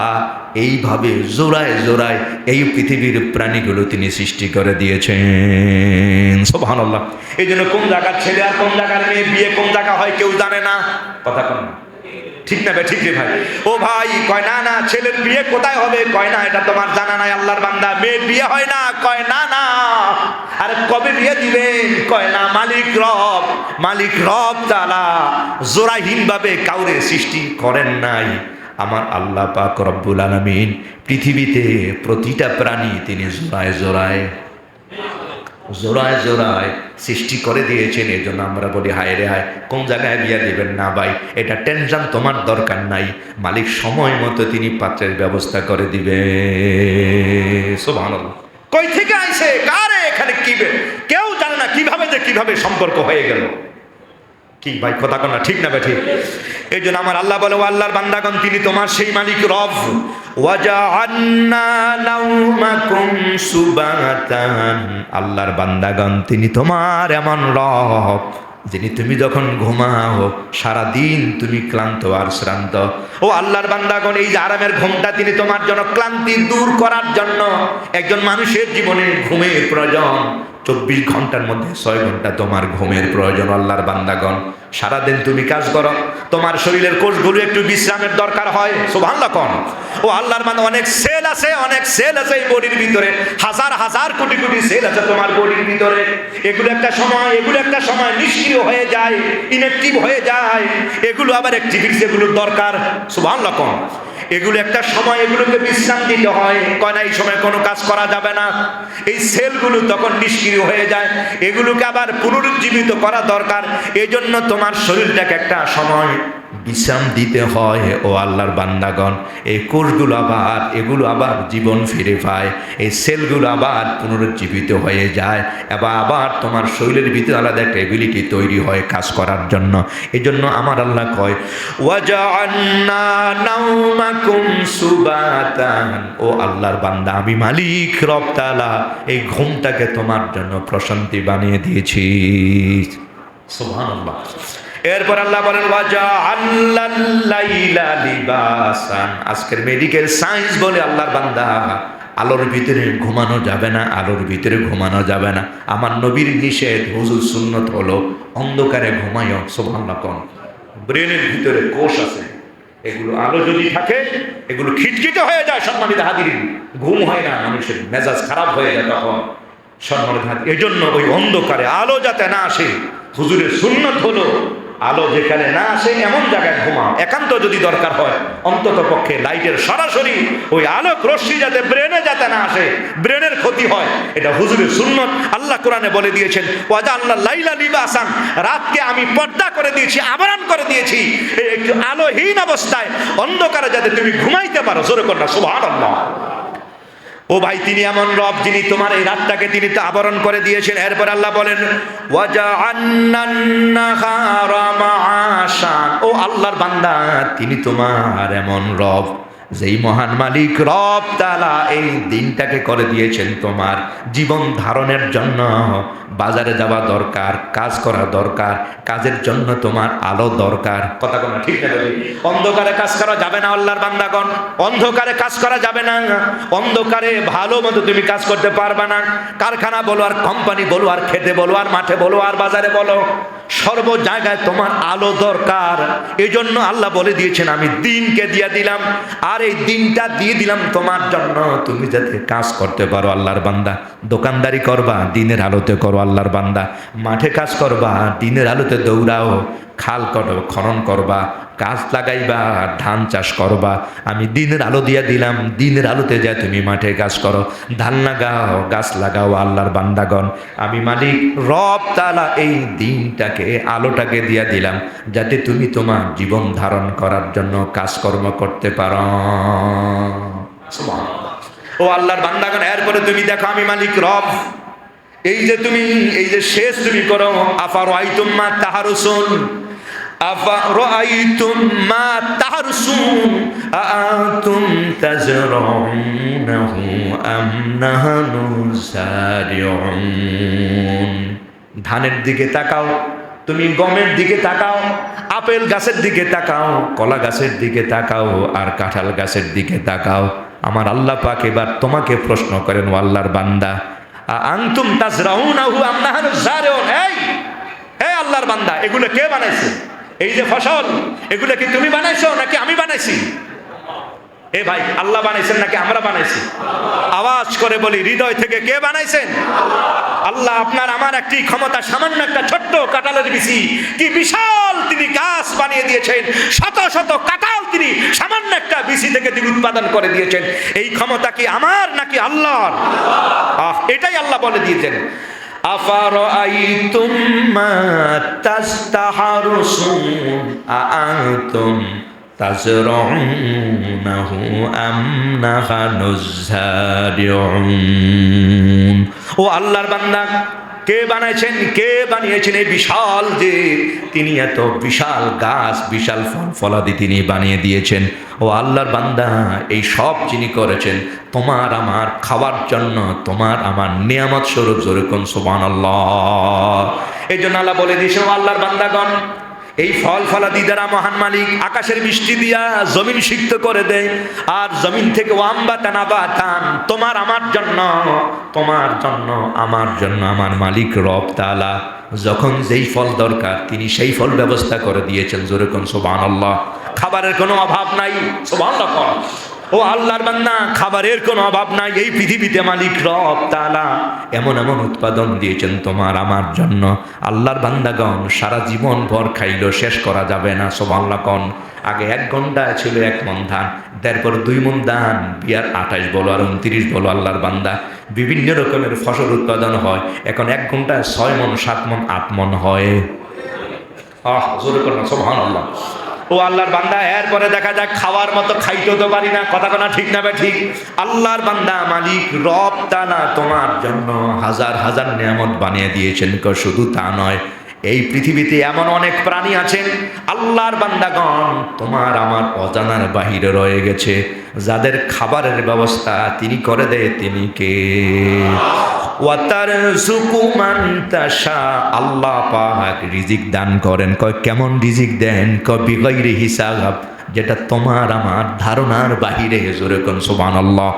এইভাবে জোড়ায় জোড়ায় এই পৃথিবীর প্রাণীগুলো তিনি সৃষ্টি করে দিয়েছেন। সুবহানাল্লাহ। এই জন্য কোন জায়গার ছেলে আর কোন জায়গার মেয়ে, বিয়ে কোন জায়গা হয় কেউ জানে না। কথা কোন ঠিক না ভাই? ঠিক রে ভাই। ও ভাই কয় না না ছেলের বিয়ে কোথায় হবে, কয় না এটা তোমার জানা নাই আল্লাহর বান্দা। মেয়ের বিয়ে হয় না, কয় না না। আরে কবে বিয়ে দিবেন, কয় না মালিক রব তাআলা জোড়াহীন ভাবে কাউরে সৃষ্টি করেন নাই। আমার আল্লাহ পাক রব্বুল আলামিন পৃথিবীতে প্রতিটা প্রাণী তিনি জোড়ায় জোড়ায় জোড়ায় জোড়ায় সৃষ্টি করে দিয়েছেন। এই জন্য আমরা বলি হায় রে হায়, কোন জায়গায় বিয়া দিবেন না ভাই, এটা টেনশন তোমার দরকার নাই, মালিক সময় মতো তিনি পাত্রের ব্যবস্থা করে দিবে। সুবহানাল্লাহ। কই থেকে আইছে, কারে এখানে কি, কেউ জানে না কিভাবে যে কিভাবে সম্পর্ক হয়ে গেল। কি ভাই কথা কোন ঠিক না ঠিক? এই জন্য আমার আল্লাহ বলে, ও আল্লাহর বান্দাগণ তিনি তোমার সেই মালিক রব। ওয়াজআলনা নাওমাকুম সুবাতান, আল্লাহর বান্দাগণ তিনি তোমার এমন রব যিনি তুমি যখন ঘুমাও সারা দিন তুমি ক্লান্ত আর শ্রান্ত। ও আল্লাহর বান্দাগণ এই যে আরামের ঘুমটা তিনি তোমার জন্য ক্লান্তি দূর করার জন্য। একজন মানুষের জীবনে ঘুমের প্রয়োজন 24 ঘন্টার মধ্যে 6 ঘন্টা তোমার ঘুমের প্রয়োজন। আল্লাহর বান্দাগণ সারাদিন তুমি কাজ করো, তোমার শরীরের কোষগুলো একটু বিশ্রামের দরকার হয়। সুবহানাল্লাহ কোন। ও আল্লাহর বান্দা অনেক সেল আছে, অনেক সেল আছে এই বডির ভিতরে, হাজার হাজার কোটি কোটি সেল আছে তোমার বডির ভিতরে। এগুলো একটা সময় নিষ্ক্রিয় হয়ে যায়, ইনঅ্যাক্টিভ হয়ে যায়, এগুলো আবার অ্যাক্টিভিটিস, এগুলোর দরকার। সুবহানাল্লাহ কোন। এগুলো একটা সময় এগুলোকে বিশ্রাম দিতে হয়, কয় না এই সময় কোনো কাজ করা যাবে না। এই সেলগুলো তখন নিষ্ক্রিয় হয়ে যায়, এগুলোকে আবার পুনরুজ্জীবিত করা দরকার। এই জন্য তোমার শরীরটাকে একটা সময় বিশ্রাম দিতে হয়। ও আল্লাহর বান্দাগণ এই কোষগুলো এগুলো আবার জীবন ফিরে পায়, এই সেলগুলো আবার পুনরুজ্জীবিত হয়ে যায়, আবার তোমার শরীরের ভিতরে আলাদা একটা এবিলিটি তৈরি হয় কাজ করার জন্য। এই জন্য আমার আল্লাহ কয় ওয়াজআলনা নাওমাকুম সুবাতান, ও আল্লাহর বান্দা আমি মালিক রব তাআলা এই ঘুমটাকে তোমার জন্য প্রশান্তি বানিয়ে দিয়েছি। সুবহানাল্লাহ। এরপর আল্লাহ বলেন ওয়াজআলাল লাইলা লিবাসান, আজকের মেডিকেল সায়েন্স বলে আল্লাহর বান্দা আলোর ভিতরে ঘুমানো যাবে না, আলোর ভিতরে ঘুমানো যাবে না। আমার নবীর নিষেধ, হুজুর সুন্নত হলো অন্ধকারে ঘুমাইও। সুবহানাল্লাহ কোন। ব্রেনের ভিতরে কোষ আছে, এগুলো আলো যদি থাকে এগুলো খিটখিটে হয়ে যায়। সম্মানিত হাজিরিন, ঘুম হয় না, মানুষের মেজাজ খারাপ হয়ে যায় তখন। সম্মানিত হাজির, এই জন্য ওই অন্ধকারে আলো যাতে না আসে, হুজুরের সুন্নত হলো আলো যেখানে না আসে এমন জায়গায় ঘুমাও। একান্ত যদি দরকার হয় অন্তত পক্ষে লাইটের সরাসরি ওই আলোক রশ্মি যাতে ব্রেনে যাতে না আসে, ব্রেনের ক্ষতি হয়, এটা হুজুরের সুন্নত। আল্লাহ কোরআনে বলে দিয়েছেন ওয়াজআলনা লাইলা লিবাসান, রাতকে আমি পর্দা করে দিয়েছি, আবরণ করে দিয়েছি একটু আলোহীন অবস্থায়, অন্ধকারে যাতে তুমি ঘুমাইতে পারো। জোরে কর না সুবহানাল্লাহ। ও ভাই তিনি এমন রব যিনি তোমার এই রাতটাকে তিনি তো আবরণ করে দিয়েছেন। এরপর আল্লাহ বলেন ওয়াজআলনান নাহারা মাআশান, ও আল্লাহর বান্দা তিনি তোমার এমন রব যেই মহান মালিক রব তাআলা এই দিনটাকে করে দিয়েছেন তোমার জীবন ধারণের জন্য। বাজারে যাওয়া দরকার, কাজ করা দরকার, কাজের জন্য তোমার আলো দরকার। কথা কোন ঠিক না? অন্ধকারে কাজ করা যাবে না আল্লাহর বান্দাগণ, অন্ধকারে কাজ করা যাবে না। অন্ধকারে ভালো মতো তুমি কাজ করতে পারবে না। কারখানা বলো আর কোম্পানি বলো আর খেতে বলো আর মাঠে বলো আর বাজারে বলো, সর্ব জায়গায় তোমার আলো দরকার। এই জন্য আল্লাহ বলে দিয়েছেন আমি দিনকে দিয়ে দিলাম, আর এই দিনটা দিয়ে দিলাম তোমার জন্য তুমি যাতে কাজ করতে পারো। আল্লাহর বান্দা দোকানদারি করবা দিনের আলোতে করো, আল্লাহর বান্দা মাঠে কাজ করবা দিনের আলোতে দৌড়াও, খাল খনন করবা, গাছ লাগাইবা, ধান চাষ করবা, আমি দিনের আলো দিয়ে দিলাম, দিনের আলোতে যা তুমি মাঠে কাজ করো, ধান লাগাও, গাছ লাগাও। আল্লাহর বান্দাগণ আমি মালিক রব তাআলা এই দিনটাকে আলোটাকে দিয়ে দিলাম যাতে তুমি তোমার জীবন ধারণ করার জন্য কাজকর্ম করতে পারো। সুবহানাল্লাহ। ও আল্লাহর বান্দাগণ এরপরে তুমি দেখো আমি মালিক রব এই যে তুমি এই যে শেষ তুমি করো আফারাআইতুম মা তাহারুসুন, আফারাআইতুম মা তাহারুসুন আআনতুম তাজরাউনাহু আম নাহনু যারিউন। ধানের দিকে তাকাও, তুমি গমের দিকে তাকাও, আপেল গাছের দিকে তাকাও, কলা গাছের দিকে তাকাও, আর কাঁঠাল গাছের দিকে তাকাও। আমার আল্লাহ পাক এবার তোমাকে প্রশ্ন করেন ও আল্লাহর বান্দা আনতুম তাজরাউনাহু আম নাহনু যারিউন, এই আল্লাহর বান্দা এগুলো কে বানাইছে? এই যে ফসল এগুলো কি তুমি বানাইছো নাকি আমি বানাইছি? এ ভাই, আল্লাহ বানাইছেন নাকি আমরা বানাইছি? আওয়াজ করে বলি, হৃদয় থেকে কে বানাইছেন? আল্লাহ। আপনার আমার একটি ক্ষমতা, সামান্য একটা ছোট্ট কাঁঠালের বিচি কি বিশাল তিনি গাছ বানিয়ে দিয়েছেন। শত শত কাঁঠাল তিনি সামান্য একটা বিচি থেকে তিনি উৎপাদন করে দিয়েছেন। এই ক্ষমতা কি আমার নাকি আল্লাহর? এটাই আল্লাহ বলে দিয়েছেন, আফারাআইতুম মা তাস্তাহারুসুন আআনতুম তাজরাউনাহু আম নাহনুজ যারিউন। ও আল্লাহর বান্দা, কে বানাইছেন, কে বানিয়েছেন এই বিশাল, যে তিনি এত বিশাল গাছ, বিশাল ফল ফলাদি তিনি বানিয়ে দিয়েছেন। ও আল্লাহর বান্দা, এই সব যিনি করেছেন তোমার আমার খাওয়ার জন্য, তোমার আমার নিয়ামত স্বরূপ। জোরে কোন সুবহানাল্লাহ। এই জন্য আল্লাহ বলে দিয়েছে, ও আল্লাহর বান্দাগণ, এই ফল ফলাদি দ্বারা মহান মালিক আকাশের বৃষ্টি দিয়া জমিন সিক্ত করে দেয়, আর জমিন থেকে ওয়াম্বাতানা বাতান, তোমার আমার জন্য, তোমার জন্য, আমার জন্য আমার মালিক রব তাআলা যখন যেই ফল দরকার তিনি সেই ফল ব্যবস্থা করে দিয়েছেন। জোরে কোন সুবহানাল্লাহ। খাবারের কোনো অভাব নাই। সুবহানাল্লাহ। ও আল্লাহর বান্দা, খাবারের কোনো অভাব নাই। এই পৃথিবীতে মালিক রব তাআলা এমন এমন উৎপাদন দিয়েছেন তোমার আমার জন্য। আল্লাহর বান্দাগণ, সারা জীবন ভর খাইলো শেষ করা যাবে না। সুবহানাল্লাহ। আগে 1 ঘন্টায় ছিল 1 মণ ধান, তারপর 2 মণ ধান, বিয়ার 28 বলো আর 29 বলো, আল্লাহর বান্দা বিভিন্ন রকমের ফসল উৎপাদন হয়। এখন 1 ঘন্টায় 6 মণ, 7 মণ, 8 মণ হয়। জোরে করুন সুবহানাল্লাহ। ও আল্লাহর বান্দা, এরপরে দেখা যাক খাওয়ার মতো খাইতে তো পারি না। কথা কোনা ঠিক না বে ঠিক? আল্লাহর বান্দা, মালিক রব তাআলা তোমার জন্য হাজার হাজার নিয়ামত বানিয়ে দিয়েছেন। শুধু তা নয়, এই পৃথিবীতে এমন অনেক প্রাণী আছেন আল্লাহর বান্দাগণ তোমার আমার অজানার বাহিরে রয়ে গেছে, যাদের খাবারের ব্যবস্থা তিনি করে দেয়। তিনি কে? ওয়াতারযুকু মান তাশা, আল্লাহ পাক রিজিক দান করেন। কয় কেমন রিজিক দেন? কয় বিগাইরি হিসাব, যেটা তোমার আমার ধারণার বাহিরে। জোরে কোন সুবহানাল্লাহ।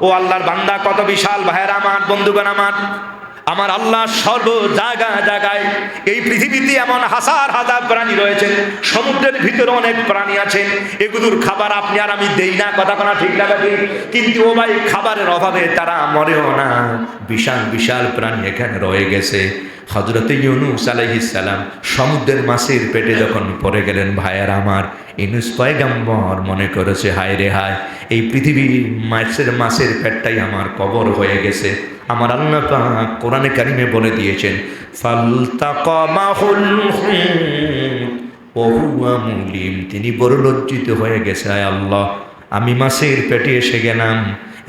ও আল্লাহর বান্দা, কত বিশাল ভাইয়েরা আমার, বন্ধুগণ আমার, আমার আল্লাহ সর্ব জায়গায় জায়গায় এই পৃথিবীতে এমন হাজার হাজার প্রাণী রয়েছে। সমুদ্রের ভিতরে অনেক প্রাণী আছেন, এগুলোর খাবার আপনি আর আমি দেই না। কথা কোনা ঠিক না ভাই? কিন্তু ও ভাই, খাবারের অভাবে তারা মরেও না। বিশাল বিশাল প্রাণী এখানে রয়ে গেছে। হযরতে ইউনূস আলাইহিস সালাম সমুদ্রের মাছের পেটে যখন পড়ে গেলেন, ভাইয়ার আমার, ইউনূস পয়গম্বর মনে করেছে, হায় রে হায়, এই পৃথিবীর মাছের পেটটাই আমার কবর হয়ে গেছে। আমার আল্লাহ পাক কোরআনে কারিমে বলে দিয়েছেন, ফালতাকামাহুল হুত ওয়া হুয়া মুলিম, তিনি বড় লজ্জিত হয়ে গেছে, আয় আল্লাহ, আমি মাছের পেটে এসে গেলাম,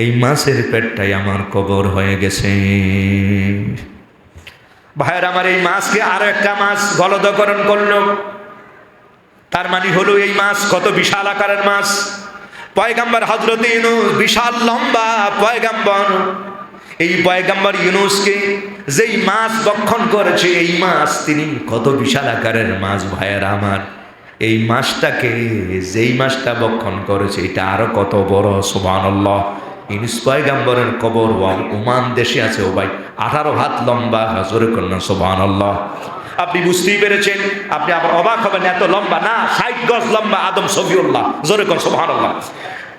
এই মাছের পেটটাই আমার কবর হয়ে গেছে। ভাইয়ের আমার, এই মাছকে আরো একটা মাছ গলদকরণ করলো। তার মানে হলো এই মাছ কত বিশাল আকারের মাছ। পয়গম্বর হযরত ইউনূস বিশাল লম্বা পয়গম্বর, এই পয়গম্বর ইউনূসকে যেই মাছ ভক্ষণ করেছে, এই মাছ তিনি কত বিশাল আকারের মাছ। ভাইয়েরা আমার, এই মাছটাকে, যেই মাছটা ভক্ষণ করেছে, এটা আরো কত বড়। সুবহানাল্লাহ। ইউনূস পয়গম্বরের কবর ওমান দেশে আছে। ও ভাই, 18 হাত লম্বা। জোরে করুন সুবহানাল্লাহ। আপনি বুঝতেই পেরেছেন। আপনি আবার অবাক হবেন, এত লম্বা না, 60 গজ লম্বা আদম সফিউল্লাহ। জোরে করুন সুবহানাল্লাহ।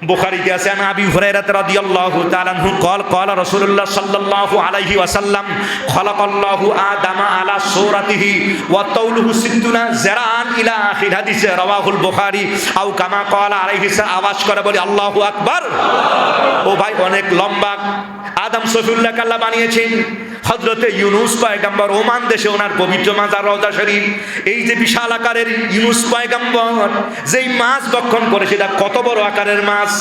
বুখারীতে আছে, আন আবি হুরায়রা রাদিয়াল্লাহু তাআলা আনহু قال قال رسول الله صلى الله عليه وسلم خلق الله آدم على صورته وطوله 60 ذراعا الى اخر حديث رواه البخاري او كما قال عليه السلام। আওয়াজ করে বলি আল্লাহু আকবার। ও ভাই, অনেক লম্বা আদম সফিউল্লাহকে আল্লাহ বানিয়েছেন। হযরতে ইউনূস পয়গম্বর ওমান দেশে, ওনার পবিত্র মাজার রওজা শরীফ। এই যে বিশাল আকারের ইউনূস পয়গম্বর যেই মাছ ভক্ষণ করেছে, এটা কত বড় আকারের মাছ।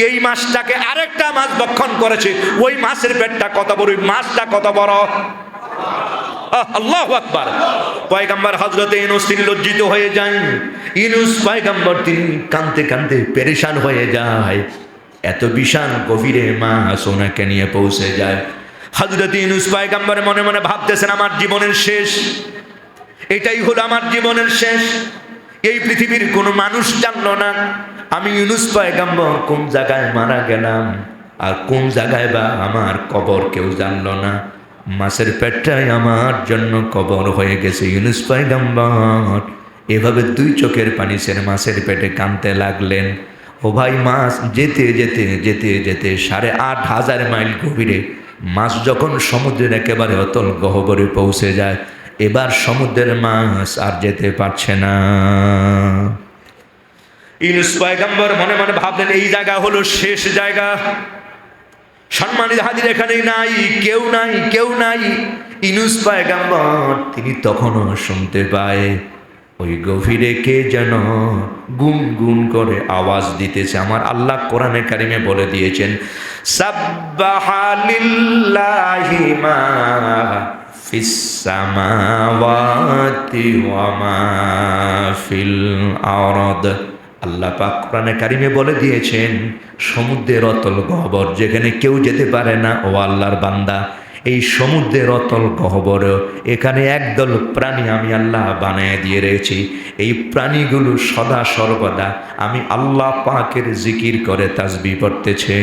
এই মাছটাকে আরেকটা মাছ ভক্ষণ করেছে, ওই মাছের পেটটা কত বড়, ওই মাছটা কত বড়। আল্লাহু আকবার। পয়গম্বর হযরতে ইউনূস তিনি লজ্জিত হয়ে যান। ইউনূস পয়গম্বর তিনি কাঁদতে কাঁদতে পেরেশান হয়ে যায়। এত বিশাল গভীরে মাছ ওনাকে নিয়ে পৌঁছে যায়। হযরত ইউনূস পয়গম্বর মনে মনে ভাবতেছেন, আমার জীবনের শেষ, এটাই হলো আমার জীবনের শেষ। এই পৃথিবীর কোনো মানুষ জানলো না আমি ইউনূস পয়গম্বর কোন জায়গায় মারা গেলাম, আর কোন জায়গায় বা আমার কবর কেউ জানলো না। মাছের পেটটাই আমার জন্য কবর হয়ে গেছে। ইউনূস পয়গম্বর এভাবে 2 চোখের পানি ছেড়ে মাছের পেটে কাঁদতে লাগলেন। ও ভাই, মাছ যেতে যেতে যেতে যেতে 8,500 মাইল গভীরে মাছ যখন সমুদ্রের একেবারে অতল গহ্বরে পৌঁছে যায়, এবার সমুদ্রের মাছ আর যেতে পারছে না। ইউনূস পয়গম্বর মনে মনে ভাবলেন এই জায়গা হলো শেষ জায়গা। সম্মানিত হাজির, এখানেই নাই, কেউ নাই, কেউ নাই। ইউনূস পয়গম্বর তিনি তখনও শুনতে পায় ওই গভীরে কে যেন গুন গুন করে আওয়াজ দিতেছে। আমার আল্লাহ কোরআনে কারিমে বলে দিয়েছেন, সাব্বাহা লিল্লাহি মা ফিস সামাওয়াতি ওয়া মা ফিল আরদ। আল্লাহ পাক কোরআনে কারিমে বলে দিয়েছেন, সমুদ্রের অতল গহ্বর যেখানে কেউ যেতে পারে না, ও আল্লাহর বান্দা, এই সমুদ্রের অতল গহ্বর এখানে একদল প্রাণী আমি আল্লাহ বানিয়ে দিয়ে রয়েছি। এই প্রাণীগুলো সদা সর্বদা আমি আল্লাহ পাকের জিকির করে তাসবিহ পড়তেছে।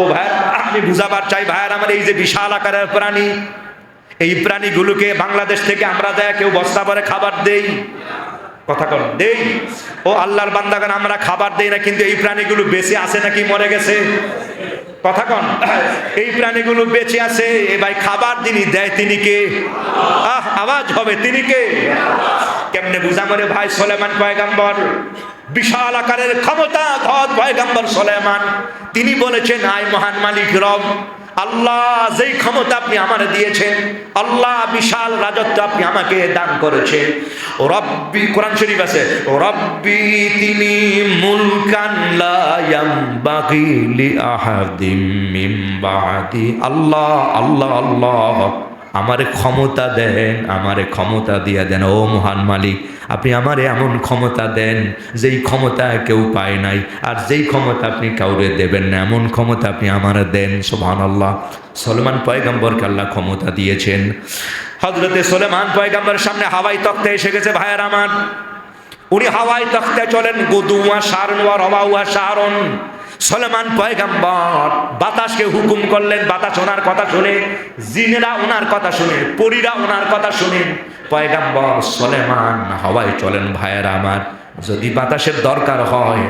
ও ভাই, আমি বুঝাবার চাই ভাইয়ার আমার, এই যে বিশাল আকারের প্রাণী, এই প্রাণীগুলোকে বাংলাদেশ থেকে আমরা দেয় কেউ বস্তা ভরে খাবার দেই, কথা কর দেই। ও আল্লাহর বান্দাগান, আমরা খাবার দেই না, কিন্তু এই প্রাণীগুলো বেঁচে আছে নাকি মরে গেছে? কথা কন, এই প্রাণীগুলো বেঁচে আছে। এ ভাই, খাবার যিনি দেয় তিনি কে? আওয়াজ হবে, তিনি কে? কেমনে বুঝা মরে ভাই? সুলাইমান পয়গম্বর, বিশাল আকারের ক্ষমতা ধর পয়গম্বর সুলাইমান, তিনি বলেছেন, আয় মহান মালিক রব আল্লাহ, যেই ক্ষমতা আপনি আমারে দিয়েছেন, আল্লাহ বিশাল রাজত্ব আপনি আমাকে দান করেছেন। ও রব্বি, কোরআন শরীফ আছে, ও রব্বি তিনি মুলকান লা ইয়ামবাগি লি আহাদিম মিন বাদি। আল্লাহ আল্লাহ আল্লাহ, আমারে ক্ষমতা দেন, আমারে ক্ষমতা দিয়া দেন। ও মহান মালিক, আপনি আমারে এমন ক্ষমতা দেন যেই ক্ষমতা কেউ পায় নাই, আর যেই ক্ষমতা আপনি কাউরে দেবেন না, এমন ক্ষমতা আপনি আমারে দেন। সুবহানাল্লাহ। সুলাইমান পয়গম্বরকে আল্লাহ ক্ষমতা দিয়েছেন। হযরতে সুলাইমান পয়গম্বরের সামনে হাওয়াই তখ্তে এসে গেছে ভাইয়ের আমার। উনি হাওয়াই তখ্তে চলেন, গুদুয়া শারন ওয়া রওয়া শারন। সুলাইমান পয়গম্বর বাতাসকে হুকুম করলেন, বাতাস ওনার কথা শুনে, জিনেরা ওনার কথা শুনে, পরীরা ওনার কথা শুনে পয়গম্বর সুলাইমান হাওয়ায় চলেন। ভাইয়েরা আমার, যদি বাতাসের দরকার হয়,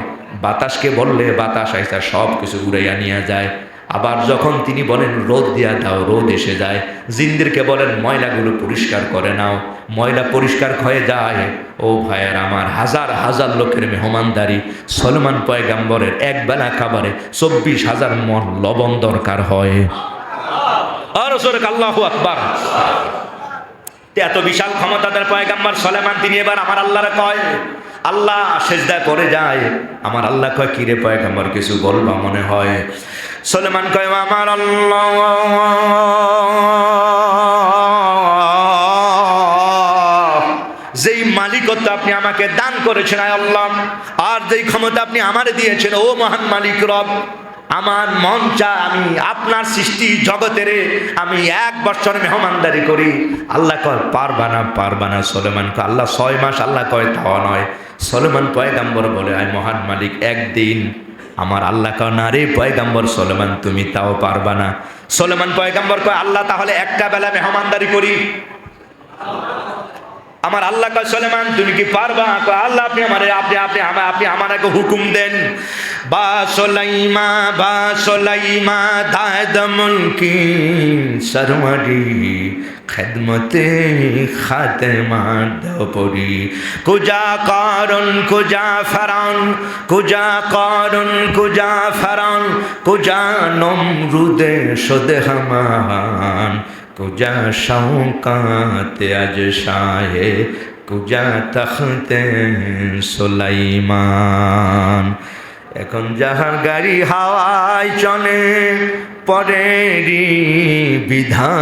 বাতাসকে বললে বাতাস আইসা সব কিছু উড়াইয়া নিয়ে যায়। আবার যখন তিনি বলেন রোদ দিয়া দাও, রোদ এসে যায়। জিনদেরকে বলেন ময়লাগুলো পরিষ্কার করে নাও, ময়লা পরিষ্কার হয়ে যায়। ও ভাইয়ের আমার, হাজার হাজার লোকের মেহমানদারি, সুলাইমান পয়গম্বরের এক বেলা খাবারে 24,000 মণ লবণ দরকার হয়। আর সরক আল্লাহু আকবার। এত বিশাল ক্ষমতাদার পয়গম্বর সুলাইমান, তিনি এবার আমার আল্লাহরে কয়, আল্লাহ সেজদা করে যায়। আমার আল্লাহ কয়, কিরে পয়গম্বর কিছু বলবা মনে হয়? সুলাইমান কয়, আমার আল্লাহ যেই মালিকত্ব আপনি আমাকে দান করেছেন আয় আল্লাহ, আর যেই ক্ষমতা আপনি আমারে দিয়েছেন, ও মহান মালিক রব, আমার মন চায় আমি আপনার সৃষ্টি জগতের আমি 1 বছর মেহমানদারি করি। আল্লাহ কয় পারবা না, পারবা না। সুলাইমান কয়, আল্লাহ 6 মাস। আল্লাহ কয় তাও নয়। সুলাইমান পয়গম্বর বলে, আয় মহান মালিক, একদিন। আমার আল্লাহ কয়, না রে পয়গম্বর সুলাইমান, তুমি তাও পারবা না। সুলাইমান পয়গম্বর কয়, আল্লাহ তাহলে একটা বেলা মেহমানদারি করি। আমার আল্লাহ কয়, সুলাইমান তুমি কি পারবা? কয়, আল্লাহ আপনি আমারে আপনি আমাকে হুকুম দেন। বা সুলাইমা দাদ মুলকি সরওয়ারি খিদমতে খাতেমা দপরি। কুজা কারণ কুজা ফরান, কুজা কারণ কুজা ফরান, কুজা নমরুদে সুদহমান, কুজা শৌকাত আজ শাহে, কুজা তখতে সুলাইমান। এখন যাহার গাড়ি হাওয়ায় চলে, পরেরই বিধায়,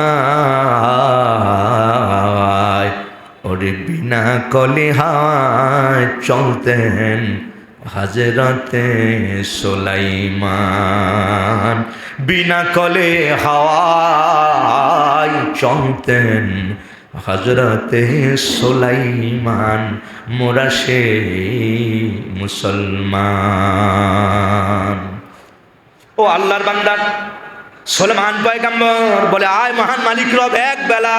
ওরে বিনা কলে হাওয়ায় চলতেন হযরতে সুলাইমান। বিনা কলে হাওয়ায় চলতেন হযরতে সুলাইমান, মোরা সেই মুসলমান। ও আল্লাহর বান্দা, সুলাইমান পয়গম্বর বলে, আয় মহান মালিক রব, এক বেলা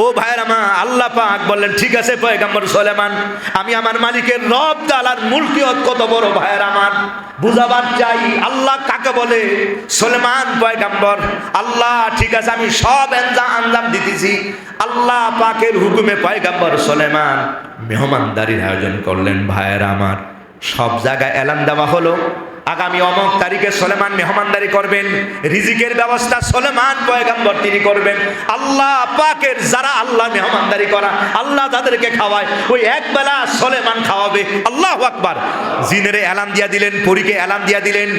ও ভাইয়ের আমার, আল্লাহ পাক বললেন ঠিক আছে পয়গম্বর সুলেমান, আমি আমার মালিকের রব তাআলার মুলকিয়ত কত বড় ভাইয়ের আমার বুঝাবার চাই। আল্লাহ কাকে বলে? সুলেমান পয়গম্বর। আল্লাহ ঠিক আছে আমি সব আঞ্জাম দিতেছি। আল্লাহ পাকের হুকুমে পয়গম্বর সুলেমান মেহমানদারির আয়োজন করলেন। ভাইয়ের আমার, সব জায়গায় এলান দেওয়া হলো আগামী অমুক তারিখে সুলেমান মেহমানদারি করবেন, রিজিকের ব্যবস্থা সুলেমান পয়গম্বর তিনি করবেন। আল্লাহ পাকের যারা আল্লাহ মেহমানদারি করা, আল্লাহ তাদেরকে খাওয়ায়, ওই একবেলা সুলেমান খাওয়াবে। আল্লাহু আকবার। জিনেরে এলান দিয়া দিলেন, পরীকে এলান দিয়া দিলেন,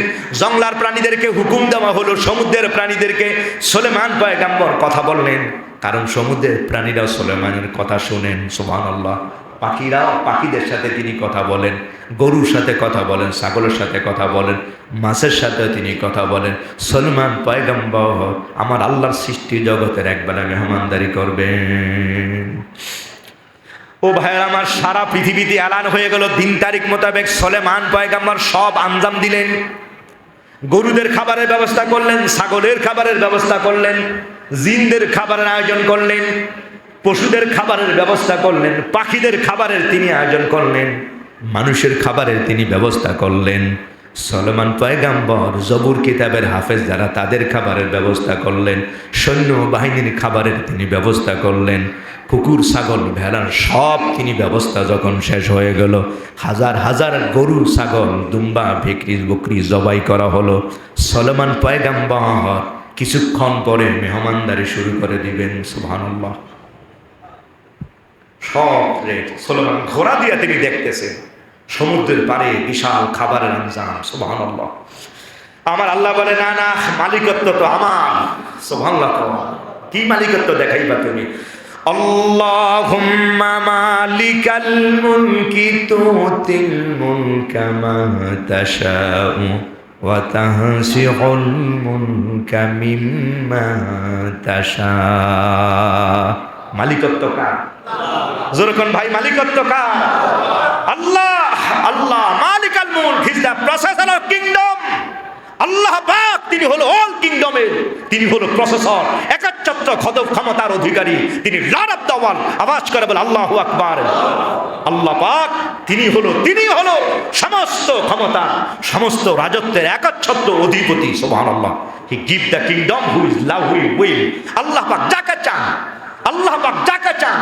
জঙ্গলার প্রাণীদেরকে হুকুম দেওয়া হলো, সমুদ্রের প্রাণীদেরকে সুলেমান পয়গম্বর কথা বললেন, কারণ সমুদ্রের প্রাণীরাও সুলেমানের কথা শুনেন। সুবহানাল্লাহ। পাখিরাও পাখিদের সাথে তিনি কথা বলেন, গরুর সাথে কথা বলেন, ছাগলের সাথে কথা বলেন, মাছের সাথে তিনি কথা বলেন। সুলেমান পয়গম্বর আমার আল্লাহর সৃষ্টি জগতের একবেলা মেহমানদারি করবেন। ও ভাইয়ের আমার, সারা পৃথিবীতে এলান হয়ে গেল। দিন তারিখ মোতাবেক সুলেমান পয়গম্বর সব আঞ্জাম দিলেন। গরুদের খাবারের ব্যবস্থা করলেন, ছাগলের খাবারের ব্যবস্থা করলেন, জিনদের খাবারের আয়োজন করলেন, পশুদের খাবারের ব্যবস্থা করলেন, পাখিদের খাবারের তিনি আয়োজন করলেন, মানুষের খাবারের তিনি ব্যবস্থা করলেন। সুলেমান পয়গম্বর জবুর কিতাবের হাফেজ যারা তাদের খাবারের ব্যবস্থা করলেন, সৈন্য বাহিনীর খাবারের তিনি ব্যবস্থা করলেন, কুকুর ছাগল ভেড়ার সব তিনি ব্যবস্থা যখন শেষ হয়ে গেল, হাজার হাজার গরু ছাগল দুম্বা ভিকরি বকরি জবাই করা হলো। সুলেমান পয়গম্বর কিছুক্ষণ পরে মেহমানদারি শুরু করে দিবেন। সুবহানাল্লাহ। সব রেট সুলেমান ঘোড়া দিয়ে তিনি দেখতেছেন সমুদ্রের পারে বিশাল খাবারের আঞ্জাম। সুবহানাল্লাহ। আমার আল্লাহ বলে না না, মালিকত্ব তো আমার। সুবহানাল্লাহ। কি মালিকত্ব দেখাইবা তুমি? আল্লাহুম্মা মালিকাল মুলকি তুতিল মুলকা মা তাশাউ ওয়া তাহসিউল মুলকা মিম্মা তাশা। মালিকত্ব কার? যেরকম ভাই মালিকত্ব কার? আল্লাহ। আল্লাহ মালিকাল মুলক, he is the processor of kingdom. আল্লাহ পাক তিনি হলো অল কিংডমের, তিনি হলো প্রসেসর, একচ্ছত্র ক্ষমতার অধিকারী, তিনি লর্ড অফ দ্য ওয়ার্ল্ড। আওয়াজ করে বল আল্লাহু আকবার। আল্লাহ পাক তিনি হলো সমস্ত ক্ষমতা, সমস্ত রাজত্বের একচ্ছত্র অধিপতি। সুবহানাল্লাহ। He give the kingdom who is love who will. আল্লাহ পাক যাকে চান, আল্লাহ পাক যাকে চান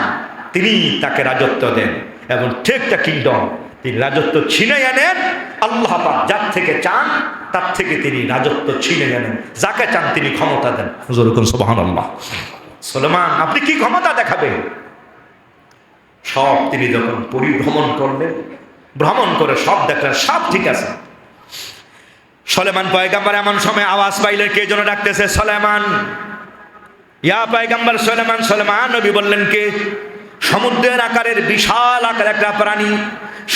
তিনি তাকে রাজত্ব দেন, এবং ঠিক দ্য কিংডম তিনি রাজত্ব ছিনিয়ে আনেন। আল্লাহ পাক যার থেকে চান তার থেকে তিনি রাজত্ব ছিনিয়ে আনেন, যাকে চান তিনি ক্ষমতা দেন। যেরকম সুবহানাল্লাহ। সুলেমান আপনি কি ক্ষমতা দেখাবেন? সব তিনি যখন পরিভ্রমণ করলেন, ভ্রমণ করে সব দেখলেন সব ঠিক আছে। সুলেমান পয়গম্বর এমন সময় আওয়াজ পাইলে কে যেন ডাকতেছে, সুলেমান ইয়া পয়গম্বর সুলেমান। সুলেমান নবী বললেন কে? সমুদ্রের আকারের বিশাল আকার একটা প্রাণী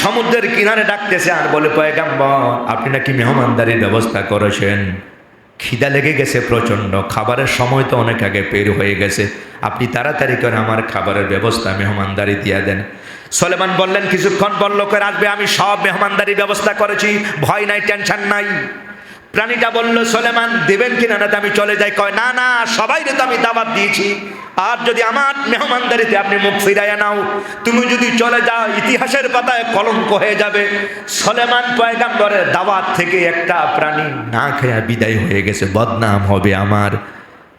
সমুদ্রের কিনারে ডাকতেছে আর বলে, পয়গম্বর আপনি নাকি মেহমানদারির ব্যবস্থা করেছেন, খিদা লেগে গেছে প্রচণ্ড, খাবারের সময় তো অনেক আগে পের হয়ে গেছে, আপনি তাড়াতাড়ি করে আমার খাবারের ব্যবস্থা মেহমানদারি দিয়ে দেন। সুলেমান বললেন কিছুক্ষণ পর লোকের আসবে, আমি সব মেহমানদারির ব্যবস্থা করেছি, ভয় নাই, টেনশন নাই। প্রাণীটা বলল, সুলেমান দেবেন কিনা না আমি চলে যাই? কয় না না, সবাই তো আমি দাওয়াত দিয়েছি, আর যদি আমার মেহমানদারিতে আপনি মুখ ফিরাইয়া নাও, তুমি যদি চলে যাও ইতিহাসের পাতায় কলঙ্ক হয়ে যাবে। সুলেমান পয়গম্বরের দাওয়াত থেকে একটা প্রাণী না খেয়ে বিদায় হয়ে গেছে, বদনাম হবে আমার।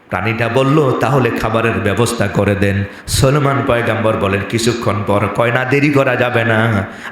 প্রাণীটা বলল তাহলে খাবারের ব্যবস্থা করে দেন। সুলেমান পয়গম্বর বলেন কিছুক্ষণ পর, কয় না দেরি করা যাবে না,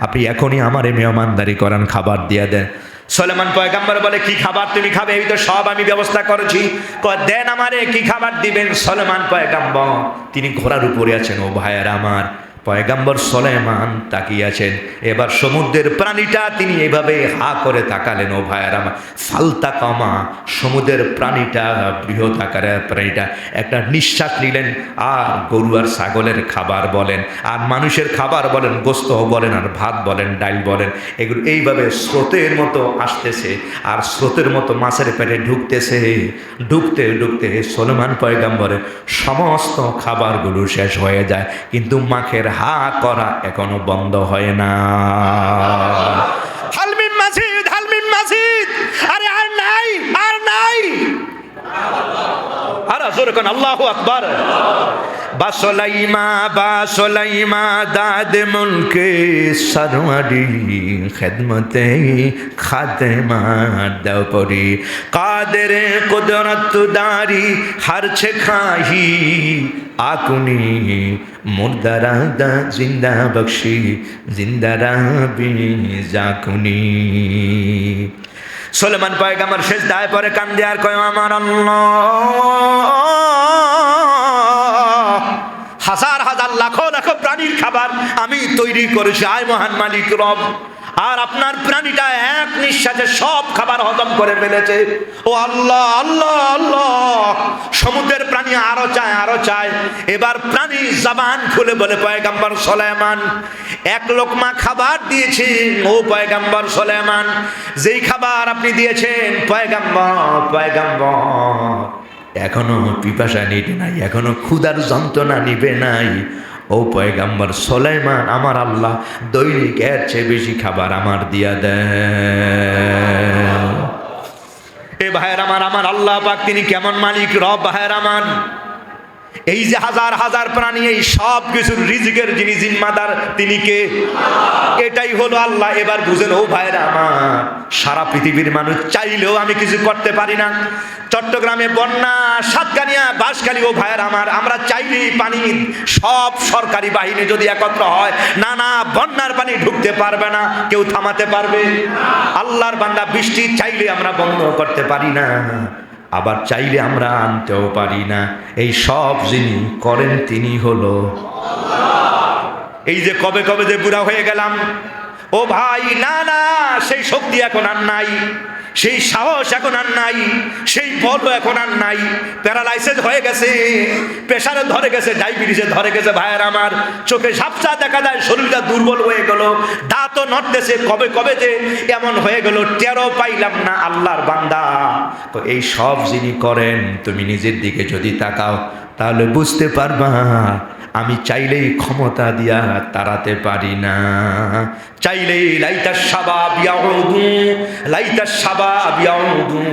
আপনি এখনই আমারে মেহমানদারি করান, খাবার দিয়ে দেন। সুলেমান পয়গম্বর বলে কি খাবার তুমি খাবে? এই তো সব আমি ব্যবস্থা করেছি। কয় দেন আমারে, কি খাবার দিবেন? সুলেমান পয়গম্বর তিনি ঘোড়ার উপরে আছেন। ও ভাইয়েরা আমার, পয়গম্বর সুলেমান তাকিয়ে আছেন। এবার সমুদ্রের প্রাণীটা তিনি এভাবে হা করে তাকালেন। ও ভাইয়েরা আমার, ফালতাকামা, সমুদ্রের প্রাণীটা বৃহৎ আকারের প্রাণীটা একটা নিঃশ্বাস নিলেন, আর গরু আর ছাগলের খাবার বলেন, আর মানুষের খাবার বলেন, গোস্ত বলেন, আর ভাত বলেন, ডাল বলেন, এগুলো এইভাবে স্রোতের মতো আসতেছে, আর স্রোতের মতো মাছের পেটে ঢুকতেছে। ঢুকতে ঢুকতে সুলেমান পয়গম্বরের সমস্ত খাবারগুলো শেষ হয়ে যায়, কিন্তু মাখের হা করা এখনো বন্ধ হয় না। হালমিন মাজিদ, হালমিন মাজিদ, আরে আর নাই, আর নাই। আর জোরে কোন আল্লাহু আকবার। বাসলাইমা দাদ মুলকে সরওয়ারি খিদমতে খাতেমা দাও পরি কাদের কুদরত দারি হরছে খাহি আকুনি মুর্দারা দা জিন্দা বখশি জিন্দারা বি জাকুনি। সুলেমান পয়গম্বর সিজদায় পড়ে কান্দে আর কয় আমার আল্লাহ, হাজার হাজার লাখো লাখো প্রাণীর খাবার আমি তৈরি করেছি, আয় মহান মালিক রব, আর আপনার প্রাণীটা এক নিঃশ্বাসে সব খাবার হজম করে ফেলেছে। ও আল্লাহ আল্লাহ আল্লাহ, সমুদ্রের প্রাণী আরো চায় আরো চায়। এবার প্রাণী জবান খুলে বলে পয়গম্বর সুলাইমান, এক লোকমা খাবার দিয়েছি ও পয়গম্বর সুলাইমান, যেই খাবার আপনি দিয়েছেন পয়গম্বর এখনো পিপাসা নিবে নাই, এখনো ক্ষুধার যন্ত্রণা নিবে নাই। ও পয়গম্বর সুলাইমান, আমার আল্লাহ দৈনিক এর চেয়ে বেশি খাবার আমার দিয়া দেয়। এ ভাইয়ের আমার আল্লাহ পাক তিনি কেমন মালিক রব ভাইয়ের আমার। এই যে হাজার হাজার প্রাণী, এই সব কিছুর রিজিকের যিনি জিম্মাদার তিনি কে? এটাই হলো আল্লাহ। এবার বুঝেন ও ভাইরা আমার, সারা পৃথিবীর মানুষ চাইলেও আমি কিছু করতে পারি না। চট্টগ্রামে বন্যা, সাতকানিয়া, বাঁশখালী, ও ভাইয়ের আমার, আমরা চাইলেই পানি, সব সরকারি বাহিনী যদি একত্র হয়, না বন্যার পানি ঢুকতে পারবে না, কেউ থামাতে পারবে? আল্লাহর বান্দা বৃষ্টি চাইলে আমরা বন্ধ করতে পারি না, আবার চাইলে আমরা আনতেও পারি না। এই সব যিনি করেন তিনি হলো এই যে কবে কবে যে বুড়া হয়ে গেলাম, ও ভাই না সেই শক্তি এখন আর নাই, সেই সাহস এখন আর নাই, সেই বল এখন আর নাই। প্যারালাইসিস হয়ে গেছে, প্রেসারে ধরে গেছে, ডায়াবেটিসে ধরে গেছে ভাইয়ের আমার, চোখে ঝাপসা দেখা যায়, শরীরটা দুর্বল হয়ে গেল, দাঁতও নড়তেছে। কবে কবে যে এমন হয়ে গেল টেরও পাইলাম না। আল্লাহর বান্দা, তো এই সব যিনি করেন তুমি নিজের দিকে যদি তাকাও তাহলে বুঝতে পারবা আমি চাইলেই ক্ষমতা দিয়া তাড়াতে পারি না। চাইলেই লাইতাস শাবাব ইয়াউদু,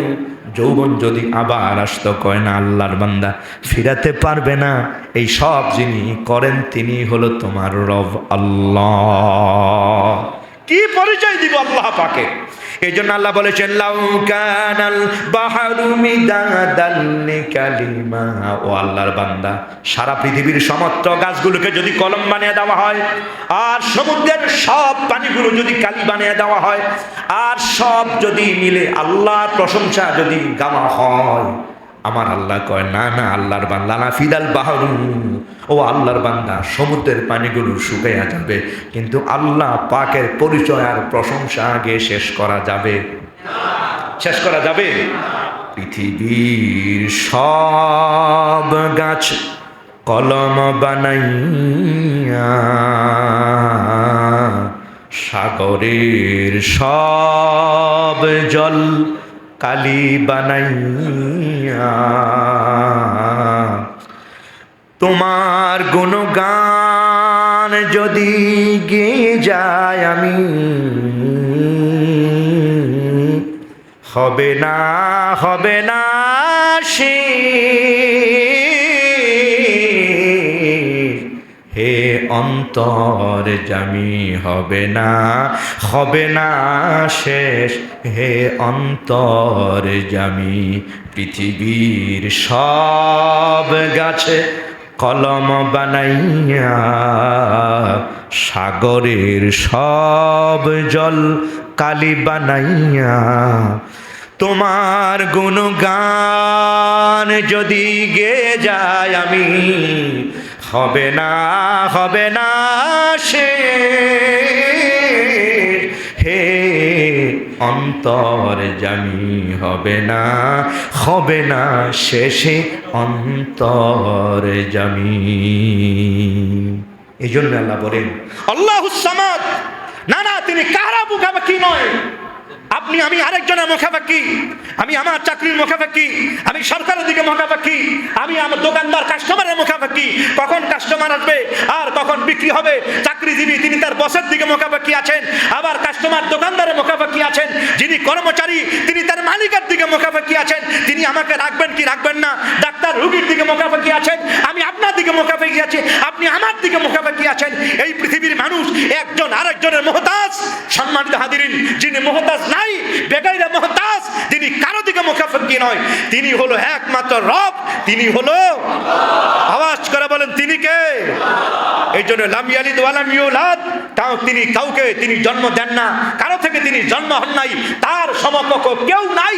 যৌবন যদি আবার আসতো, কয় না আল্লাহর বান্দা ফিরাতে পারবে না। এই সব যিনি করেন তিনি হলো তোমার রব আল্লাহ। কি পরিচয় দিব আল্লাহ পাকে? এই জন্য আল্লাহ বলেছেন লাউ কানাল বাহরু মিদাদান লিকালিমা, ও আল্লাহর বান্দা সারা পৃথিবীর সমস্ত গাছগুলোকে যদি কলম বানিয়ে দেওয়া হয়, আর সমুদ্রের সব পানিগুলো যদি কালি বানিয়ে দেওয়া হয়, আর সব যদি মিলে আল্লাহর প্রশংসা যদি গাওয়া হয়, আমার আল্লাহ কয় না আল্লাহর বান্দা না ফিদাল বাহরু, ও আল্লাহর বান্দা সমুদ্রের পানিগুলো শুকাইয়া যাবে, কিন্তু আল্লাহ পাকের পরিচয় আর প্রশংসা আগে শেষ করা যাবে? পৃথিবীর সব গাছ কলম বানাইয়া, সাগরের সব জল কালি বানাইয়া, তোমার গুণগান যদি গেয়ে যায় আমি, হবে না সে হে অন্তর জামি, হবে না শেষ হে অন্তর জামি। পৃথিবীর সব গাছে কলম বানাইয়া, সাগরের সব জল কালি বানাইয়া, তোমার গুণগান যদি গেয়ে যায় আমি, হবে না সে হে অন্তর জামি, হবে না শেষে অন্তর জামি। এই জন্য আল্লাহ বলেন আল্লাহুস সামাদ, না তিনি কারা মুখাপাখি নয়। আমি আরেকজনের মুখাপাখি, আমি আমার চাকরির মুখাপাখি, আমি সরকারের দিকে মুখাপাখি, আমি আমার দোকানদার কাস্টমারের মুখাপাখি, কখন কাস্টমার আসবে আর কখন বিক্রি হবে। চাকরিজীবী তিনি তার বসের দিকে মুখাপাখি আছেন, আবার কাস্টমার দোকানদারের মুখাপাখি আছেন। যিনি কর্মচারী তিনি তার মালিকের দিকে মুখাপাখি আছেন, তিনি আমাকে রাখবেন কি রাখবেন না। ডাক্তার রোগীর দিকে মুখাপাখি আছেন, আমি আপনার দিকে মুখাপেক্ষি আছে, আপনি আমার দিকে মুখাপেক্ষি আছেন। এই পৃথিবীর মানুষ একজন আরেকজনের মুহতাজ। সম্মানিত হাজিরিন, যিনি মুহতাজ নাই, বেগাইরা মুহতাজ, তিনি কারো দিকে মুখাপেক্ষি নয়, তিনি হলো একমাত্র রব, তিনি হলো, আওয়াজ করে বলেন তিনি কে? এই জন্য লাম ইয়ালিদ ওয়া লাম ইউলাদ, তিনি কাউকে তিনি জন্ম দেন না, কারো থেকে তিনি জন্ম হন নাই, তার সমকক্ষ কেউ নাই।